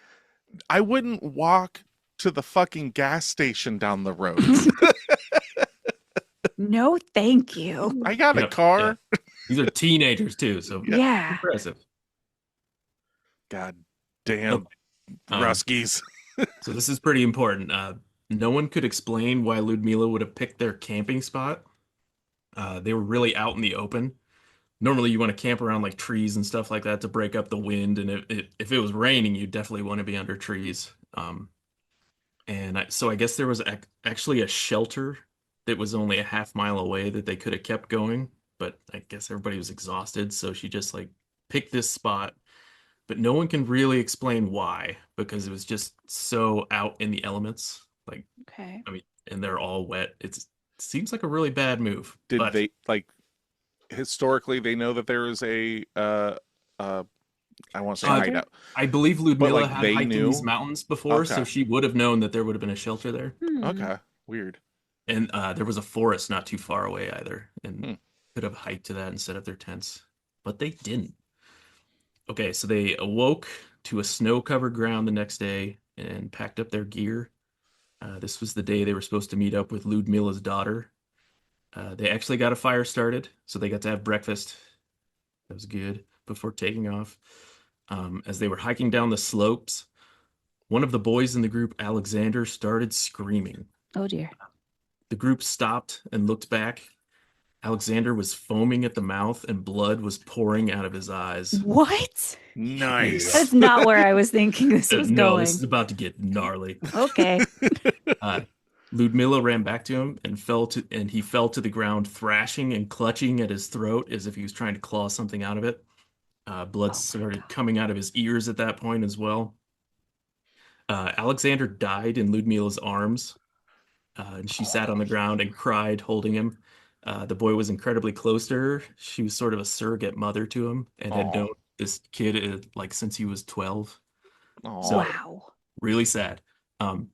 I wouldn't walk to the fucking gas station down the road. No, thank you. I got a Yep, car. yeah. These are teenagers too, so Yeah. impressive. God damn, Ruskies. So this is pretty important. No one could explain why Ludmila would have picked their camping spot. They were really out in the open. Normally, you want to camp around like trees and stuff like that to break up the wind. And if it was raining, you definitely want to be under trees. So I guess there was actually a shelter that was only a half mile away that they could have kept going. But I guess everybody was exhausted, so she just like picked this spot. But no one can really explain why, because it was just so out in the elements. Like, Okay. I mean, and they're all wet. It seems like a really bad move. Did but they, like, historically, they know that there is a, I want to say Shelter? hideout. I believe Ludmilla like, had they hiked in knew? these mountains before, so Okay. she would have known that there would have been a shelter there. Okay, weird. And there was a forest not too far away either, and Hmm. could have hiked to that and set up their tents, but they didn't. Okay, so they awoke to a snow-covered ground the next day and packed up their gear. This was the day they were supposed to meet up with Ludmilla's daughter. They actually got a fire started, so they got to have breakfast. That was good before taking off. As they were hiking down the slopes, one of the boys in the group, Alexander, started screaming. Oh dear. The group stopped and looked back. Alexander was foaming at the mouth and blood was pouring out of his eyes. What? Nice. That's not where I was thinking this was No, going. this is about to get gnarly. Okay. Ludmilla ran back to him and he fell to the ground, thrashing and clutching at his throat as if he was trying to claw something out of it. Blood started coming out of his ears at that point as well. Alexander died in Ludmilla's arms, and she sat on the ground and cried, holding him. The boy was incredibly close to her. She was sort of a surrogate mother to him and had Aw. known this kid like since he was 12. Aw. So- Wow. Really sad.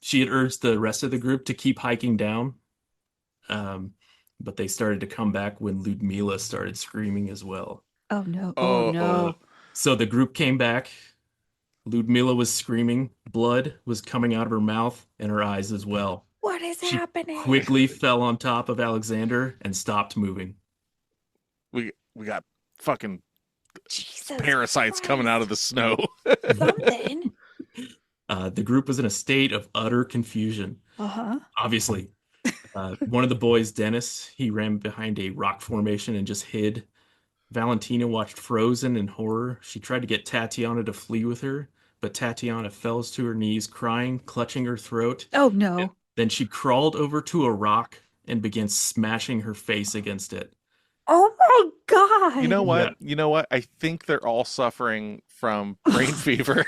She had urged the rest of the group to keep hiking down, but they started to come back when Ludmilla started screaming as well. Oh no. Oh no. So the group came back. Ludmilla was screaming. Blood was coming out of her mouth and her eyes as well. What is She happening? quickly fell on top of Alexander and stopped moving. We got fucking Jesus parasites coming out of the snow. Something. The group was in a state of utter confusion. Uh-huh. Obviously, one of the boys, Dennis, he ran behind a rock formation and just hid. Valentina watched frozen in horror. She tried to get Tatiana to flee with her, but Tatiana fell to her knees, crying, clutching her throat. Oh no. Then she crawled over to a rock and began smashing her face against it. Oh my God. You know what? Yeah. You know what? I think they're all suffering from brain fever.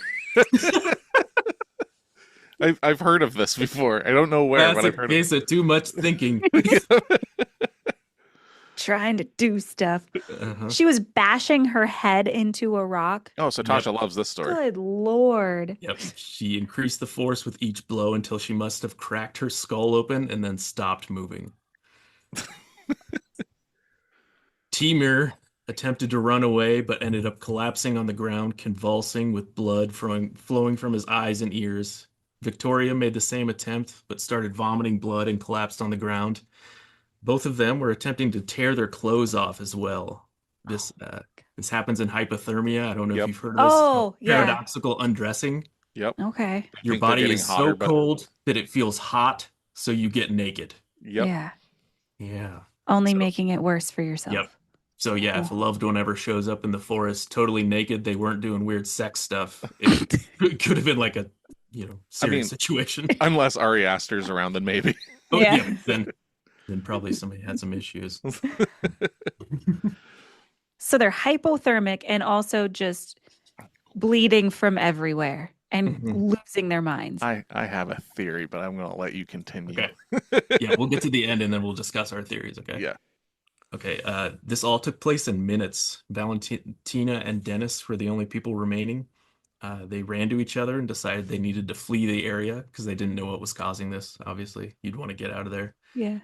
I've heard of this before. I don't know where, That's but a I've heard case of too much thinking. Trying to do stuff. Uh-huh. She was bashing her head into a rock. Oh, so Tasha loves this story. Good Lord. Yep. She increased the force with each blow until she must have cracked her skull open and then stopped moving. Timur attempted to run away, but ended up collapsing on the ground, convulsing with blood flowing from his eyes and ears. Victoria made the same attempt, but started vomiting blood and collapsed on the ground. Both of them were attempting to tear their clothes off as well. This this happens in hypothermia. I don't know if Yep. you've heard of this. Oh, yeah. Paradoxical undressing. Yep. Okay. I Your think they're body getting is hotter, so but cold that it feels hot, so you get naked. yep. Yeah. Yeah. Only So- making it worse for yourself. Yep. So yeah, if a loved one ever shows up in the forest totally naked, they weren't doing weird sex stuff. It could have been like a, serious situation. Unless Ari Aster's around, then maybe. Oh, Yeah. then probably somebody had some issues. So they're hypothermic and also just bleeding from everywhere and losing their minds. I have a theory, but I'm going to let you continue. Okay. Yeah, we'll get to the end and then we'll discuss our theories, okay? Yeah. Okay, this all took place in minutes. Valentina and Dennis were the only people remaining. They ran to each other and decided they needed to flee the area because they didn't know what was causing this. Obviously, you'd want to get out of there. Yeah.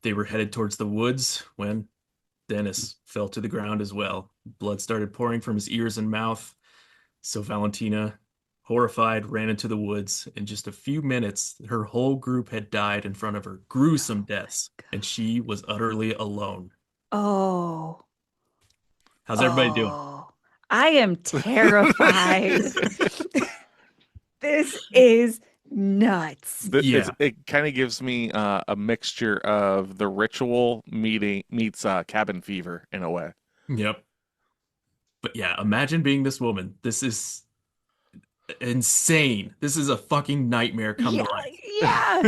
They were headed towards the woods when Dennis fell to the ground as well. Blood started pouring from his ears and mouth. So Valentina, horrified, ran into the woods. In just a few minutes, her whole group had died in front of her. Gruesome deaths. And she was utterly alone. Oh. How's everybody doing? I am terrified. This is nuts. Yeah. It kind of gives me a mixture of The Ritual meets Cabin Fever in a way. Yep. But yeah, imagine being this woman. This is insane. This is a fucking nightmare come to life. Yeah.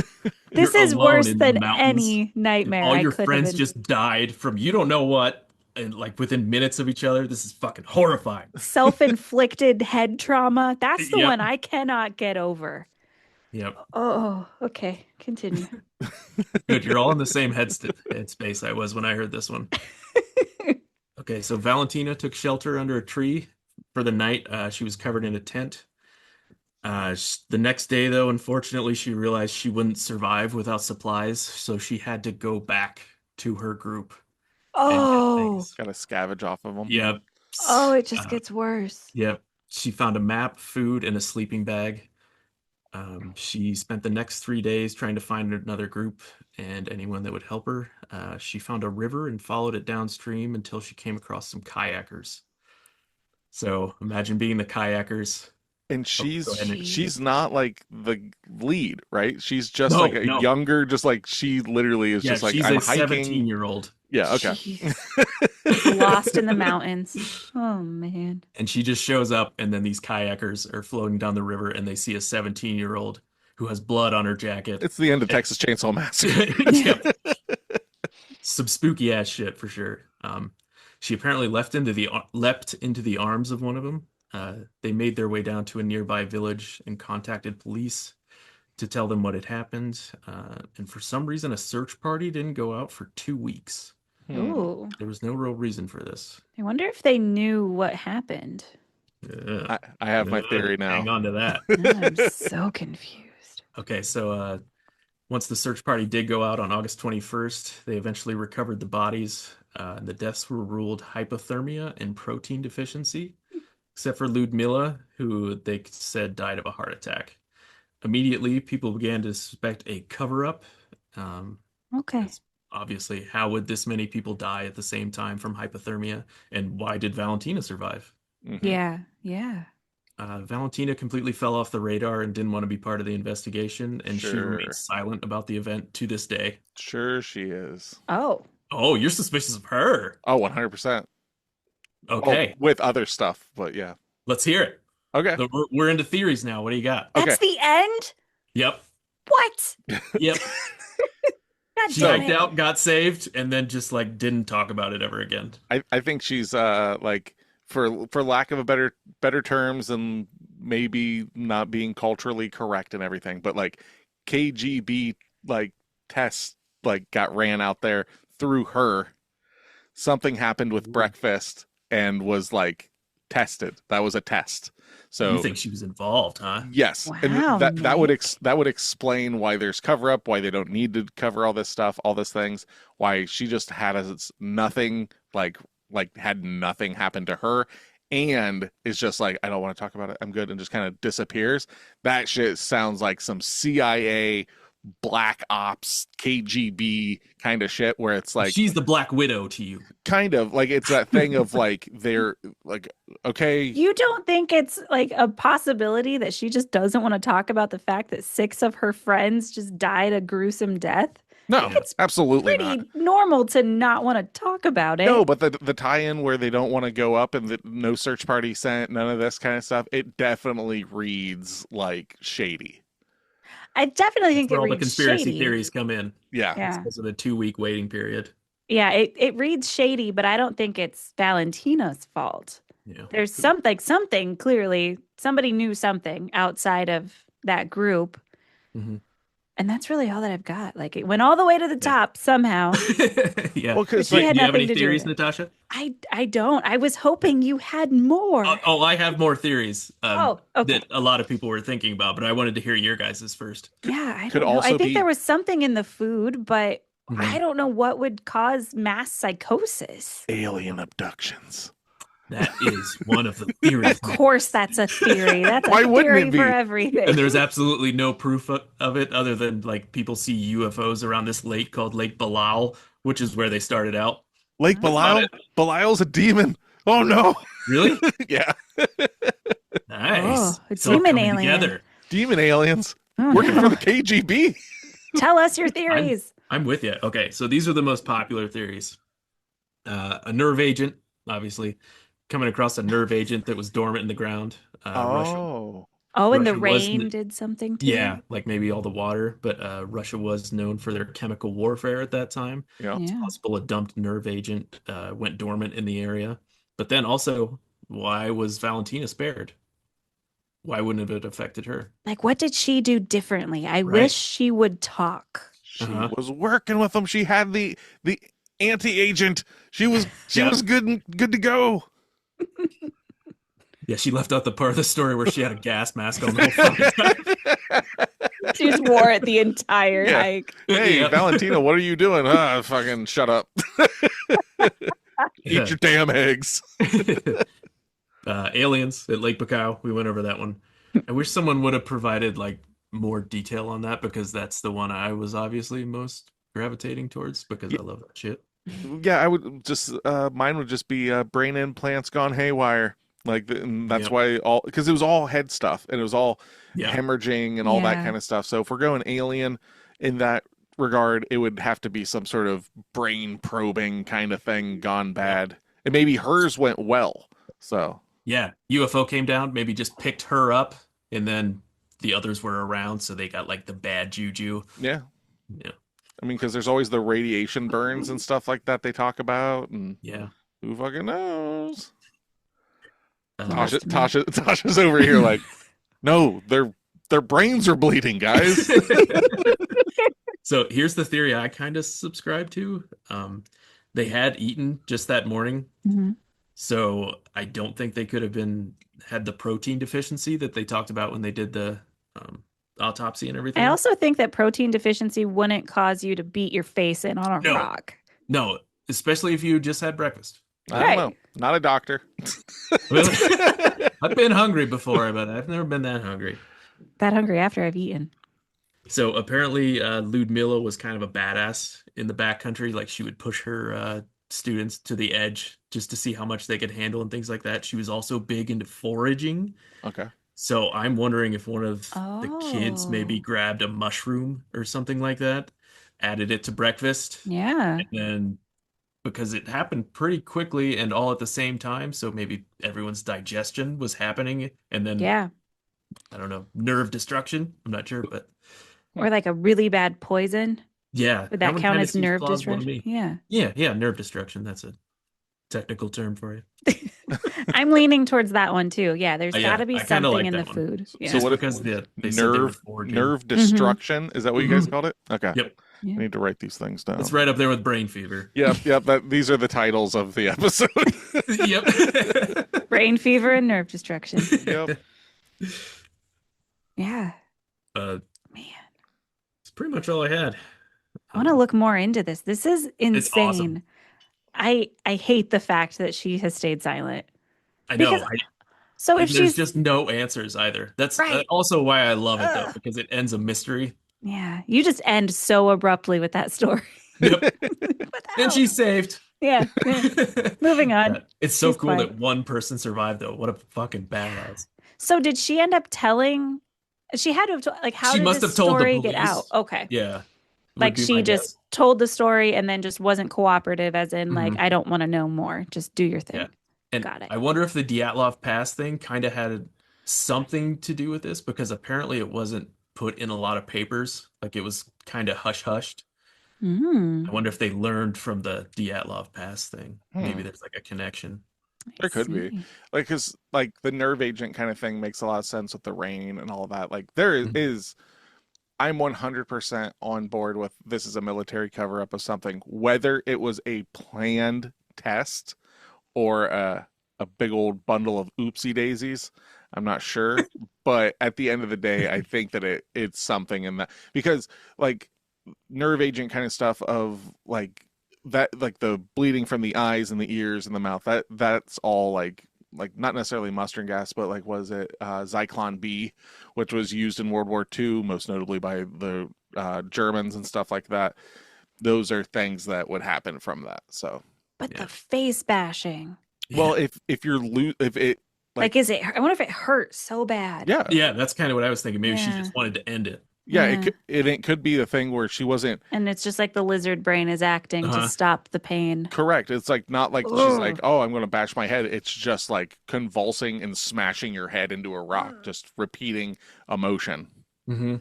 This You're is alone worse in the than mountains, any nightmare All I your could have friends been. just died from you don't know what, and like within minutes of each other. This is fucking horrifying. Self-inflicted head trauma. That's the Yep. one I cannot get over. Yep. Oh, okay. Continue. Good. You're all in the same headspace I was when I heard this one. Okay, so Valentina took shelter under a tree for the night. She was covered in a tent. The next day, though, unfortunately, she realized she wouldn't survive without supplies, so she had to go back to her group and get Oh. things. Got to scavenge off of them. Yep. Oh, it just gets worse. Yep. She found a map, food, and a sleeping bag. She spent the next 3 days trying to find another group and anyone that would help her. She found a river and followed it downstream until she came across some kayakers. So imagine being the kayakers. And go ahead. she's not like the lead, right? She's just No, like a no. younger, just like she literally is Yeah, just like she's I'm a hiking. 17-year-old. Yeah, okay. Jeez. Lost in the mountains. Oh, man. And she just shows up, and then these kayakers are floating down the river, and they see a 17-year-old who has blood on her jacket. It's the end of Texas Chainsaw Massacre. Yep. Some spooky ass shit for sure. She apparently leapt into the arms of one of them. They made their way down to a nearby village and contacted police to tell them what had happened. And for some reason, a search party didn't go out for 2 weeks. Ooh. There was no real reason for this. I wonder if they knew what happened. Ugh. I have my theory now. Hang on to that. I'm so confused. Okay, so once the search party did go out on August 21st, they eventually recovered the bodies. The deaths were ruled hypothermia and protein deficiency, except for Ludmilla, who they said died of a heart attack. Immediately, people began to suspect a cover-up. Okay. Obviously, how would this many people die at the same time from hypothermia? And why did Valentina survive? Mhm. Yeah. Yeah. Valentina completely fell off the radar and didn't want to be part of the investigation, and she Sure. remains silent about the event to this day. Sure she is. Oh. Oh, you're suspicious of her. Oh, 100%. Okay, Oh, with other stuff, but yeah. let's hear it. Okay. So we're into theories now. What do you got? Okay. That's the end? Yep. What? Yep. God She damn hiked it. out, got saved, and then just like didn't talk about it ever again. I think she's like for lack of a better terms and maybe not being culturally correct and everything, but like KGB like tests like got ran out there through her. Something happened with breakfast and was like tested. That was a test. So You think she was involved, huh? yes, Wow, and that would Nick. that would explain why there's cover up, why they don't need to cover all this stuff, all these things, why she just had as nothing like had nothing happen to her and is just like, I don't want to talk about it, I'm good, and just kind of disappears. That shit sounds like some CIA, Black Ops, KGB kind of shit, where it's like, She's the Black Widow to you. kind of like, it's that thing of like, they're like, okay, You don't think it's like a possibility that she just doesn't want to talk about the fact that 6 of her friends just died a gruesome death? no, Yeah. absolutely Pretty not. normal to not want to talk about it. No, but the tie-in where they don't want to go up and the no search party sent, none of this kind of stuff, it definitely reads like shady. I definitely That's think where it all the reads conspiracy shady. theories come in. Yeah. Yeah. Because of the 2-week waiting period. Yeah, it reads shady, but I don't think it's Valentina's fault. Yeah. There's something clearly, somebody knew something outside of that group. Mm-hmm. And that's really all that I've got. Like it went all the way to the top somehow. Yeah. Well, because But she like, had Do you have nothing any to do theories, with it. Natasha? I don't. I was hoping you had more. Oh, I have more theories Oh, okay. that a lot of people were thinking about, but I wanted to hear your guys' first. Yeah, I could don't know. I also think be- there was something in the food, but Mhm. I don't know what would cause mass psychosis. alien abductions. That is one of the theories. Of course, that's a theory. That's Why a wouldn't theory it be? for everything. And there's absolutely no proof of it other than like people see UFOs around this lake called Lake Belial, which is where they started out. Lake Belial? Belial's a demon. Oh no. Really? Yeah. Nice. Oh, a It's all demon coming alien. together. Demon aliens Oh, working no. for the KGB. Tell us your theories. I'm with you. Okay, so these are the most popular theories. A nerve agent, obviously, coming across a nerve agent that was dormant in the ground. Russia, Oh. Oh, and the Russia was rain did something too. yeah, like maybe all the water, but Russia was known for their chemical warfare at that time. Yeah. It's Yeah. possible a dumped nerve agent went dormant in the area. But then also, why was Valentina spared? Why wouldn't it have affected her? Like, what did she do differently? I Right. wish she would talk. She Uh-huh. was working with them. She had the anti-agent. She was Yep. good to go. Yeah, she left out the part of the story where she had a gas mask on the whole fucking time. She just wore it the entire Yeah. hike. Hey, Yep. Valentina, what are you doing? Fucking shut up. Eat your damn eggs. Aliens at Lake Bacau. We went over that one. I wish someone would have provided like more detail on that because that's the one I was obviously most gravitating towards because I love that shit. Yeah, I would just mine would just be brain implants gone haywire. Like and that's Yep. why all because it was all head stuff and it was all Yeah. hemorrhaging and all that Yeah. kind of stuff. So if we're going alien in that regard, it would have to be some sort of brain probing kind of thing gone bad. And maybe hers went well. So Yeah. UFO came down, maybe just picked her up, and then the others were around, so they got like the bad juju. yeah. Yeah. I mean, because there's always the radiation burns and stuff like that they talk about, and Yeah. who fucking knows? Uh, Tasha's over here like, no, their brains are bleeding, guys. So here's the theory I kind of subscribe to. They had eaten just that morning, Mhm. so I don't think they could have had the protein deficiency that they talked about when they did the autopsy and everything. I also think that protein deficiency wouldn't cause you to beat your face in on a No. rock. No, especially if you just had breakfast. I don't Right. know. Not a doctor. Really? I've been hungry before, but I've never been that hungry. That hungry after I've eaten. So apparently, Ludmilla was kind of a badass in the backcountry. Like she would push her students to the edge just to see how much they could handle and things like that. She was also big into foraging. Okay. So I'm wondering if one of the kids maybe Oh. grabbed a mushroom or something like that, added it to breakfast, Yeah. and then because it happened pretty quickly and all at the same time, so maybe everyone's digestion was happening, and then Yeah. I don't know, nerve destruction. I'm not sure, but Or like a really bad poison. yeah, Would that that one count kinda as seems nerve plausible to destruction? me. Yeah. Yeah, nerve destruction. That's a technical term for you. I'm leaning towards that one too. Yeah, there's Yeah, got to be I kinda something like in the that one. food. So Yeah. Just what if because they said they were nerve foraging. nerve destruction? Is that what you guys Mhm. called it? Okay. Yep. Yeah. I need to write these things down. It's right up there with brain fever. Yep. These are the titles of the episode. Yep. Brain fever and nerve destruction. Yep. Yeah. Man, Man, it's pretty much all I had. I want to look more into this. This is It's awesome. insane. I hate the fact that she has stayed silent. I Because know. so if There's she's just no answers either. That's right. also why I love it though, Ugh. because it ends a mystery. Yeah, you just end so abruptly with that story. Yep. What the And hell? she's saved. Yeah. Moving on. Yeah. It's so She's cool quiet. that one person survived though. What a fucking badass. So did she end up telling? She had to have like, how She did must this have told the story get out? police. Okay. Yeah. Would Like be my she guess. just told the story and then just wasn't cooperative, as in like, Mhm. I don't want to know more. Just do your Yeah. thing. And Got it. I wonder if the Dyatlov Pass thing kind of had something to do with this because apparently it wasn't put in a lot of papers. Like it was kind of hush-hushed. I Mm, wonder if they learned from the Dyatlov Pass thing. Maybe Hmm. there's like a connection. I There could be. see. Like, because, like, the nerve agent kind of thing makes a lot of sense with the rain and all that. Like, there Mhm. is, I'm 100% on board with this is a military cover up of something, whether it was a planned test or a big old bundle of oopsie daisies. I'm not sure. But at the end of the day, I think that it's something in that. Because, like, nerve agent kind of stuff of that, like the bleeding from the eyes and the ears and the mouth, that's all like not necessarily mustard gas, but like was it Zyklon B, which was used in World War II most notably by the Germans and stuff like that. Those are things that would happen from that. So But Yeah. the face bashing, well, Yeah. if it like, is it? I wonder if it hurts so bad. yeah Yeah, that's kind of what I was thinking. Maybe she Yeah. just wanted to end it. yeah, Yeah. it could be the thing where she wasn't And it's just like the lizard brain is acting to Uh-huh. stop the pain. correct. It's like not like she's Ugh. like, oh, I'm going to bash my head. It's just like convulsing and smashing your head into a rock, just repeating a motion. Mm-hmm.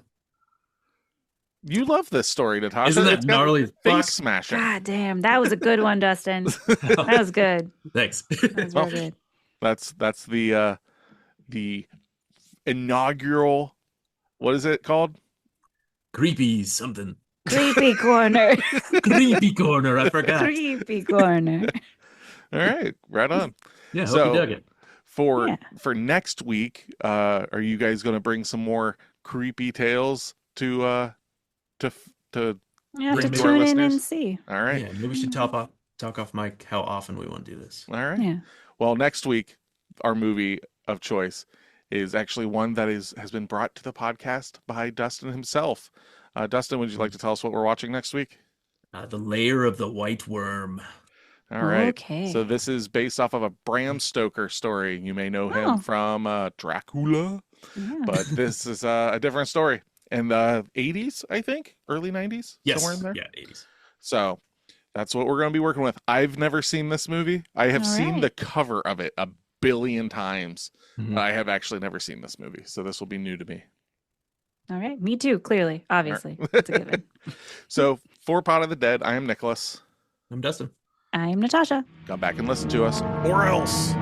You love this story, Natasha. Isn't that It's got gnarly as face fuck? smashing. God damn, that was a good one, Dustin. That was good. Thanks. That was Well, real good. That's the inaugural. What is it called? Creepy something. Creepy corner. Creepy corner. I forgot. Creepy corner. All right, right on. Yeah, hope So- you dug it. For Yeah. next week, are you guys going to bring some more creepy tales to to You have to Bring more tune in and listeners? see. all right. Yeah, maybe we should talk off mic how often we want to do this. All right. Yeah. Well, next week our movie of choice is actually one that has been brought to the podcast by Dustin himself. Dustin, would you like to tell us what we're watching next week? The Lair of the White Worm. All right. Okay. So this is based off of a Bram Stoker story. You may know him Oh. from Dracula, Yeah. but this is a different story. In the 80s, I think, early 90s, Yes. somewhere in there. Yeah, 80s. So that's what we're going to be working with. I've never seen this movie. I have All seen right. the cover of it a billion times. Mhm. I have actually never seen this movie, so this will be new to me. All right. Me too, clearly. Obviously. That's a given. So for Pot of the Dead, I am Nicholas. I'm Dustin. I'm Natasha. Come back and listen to us, or else.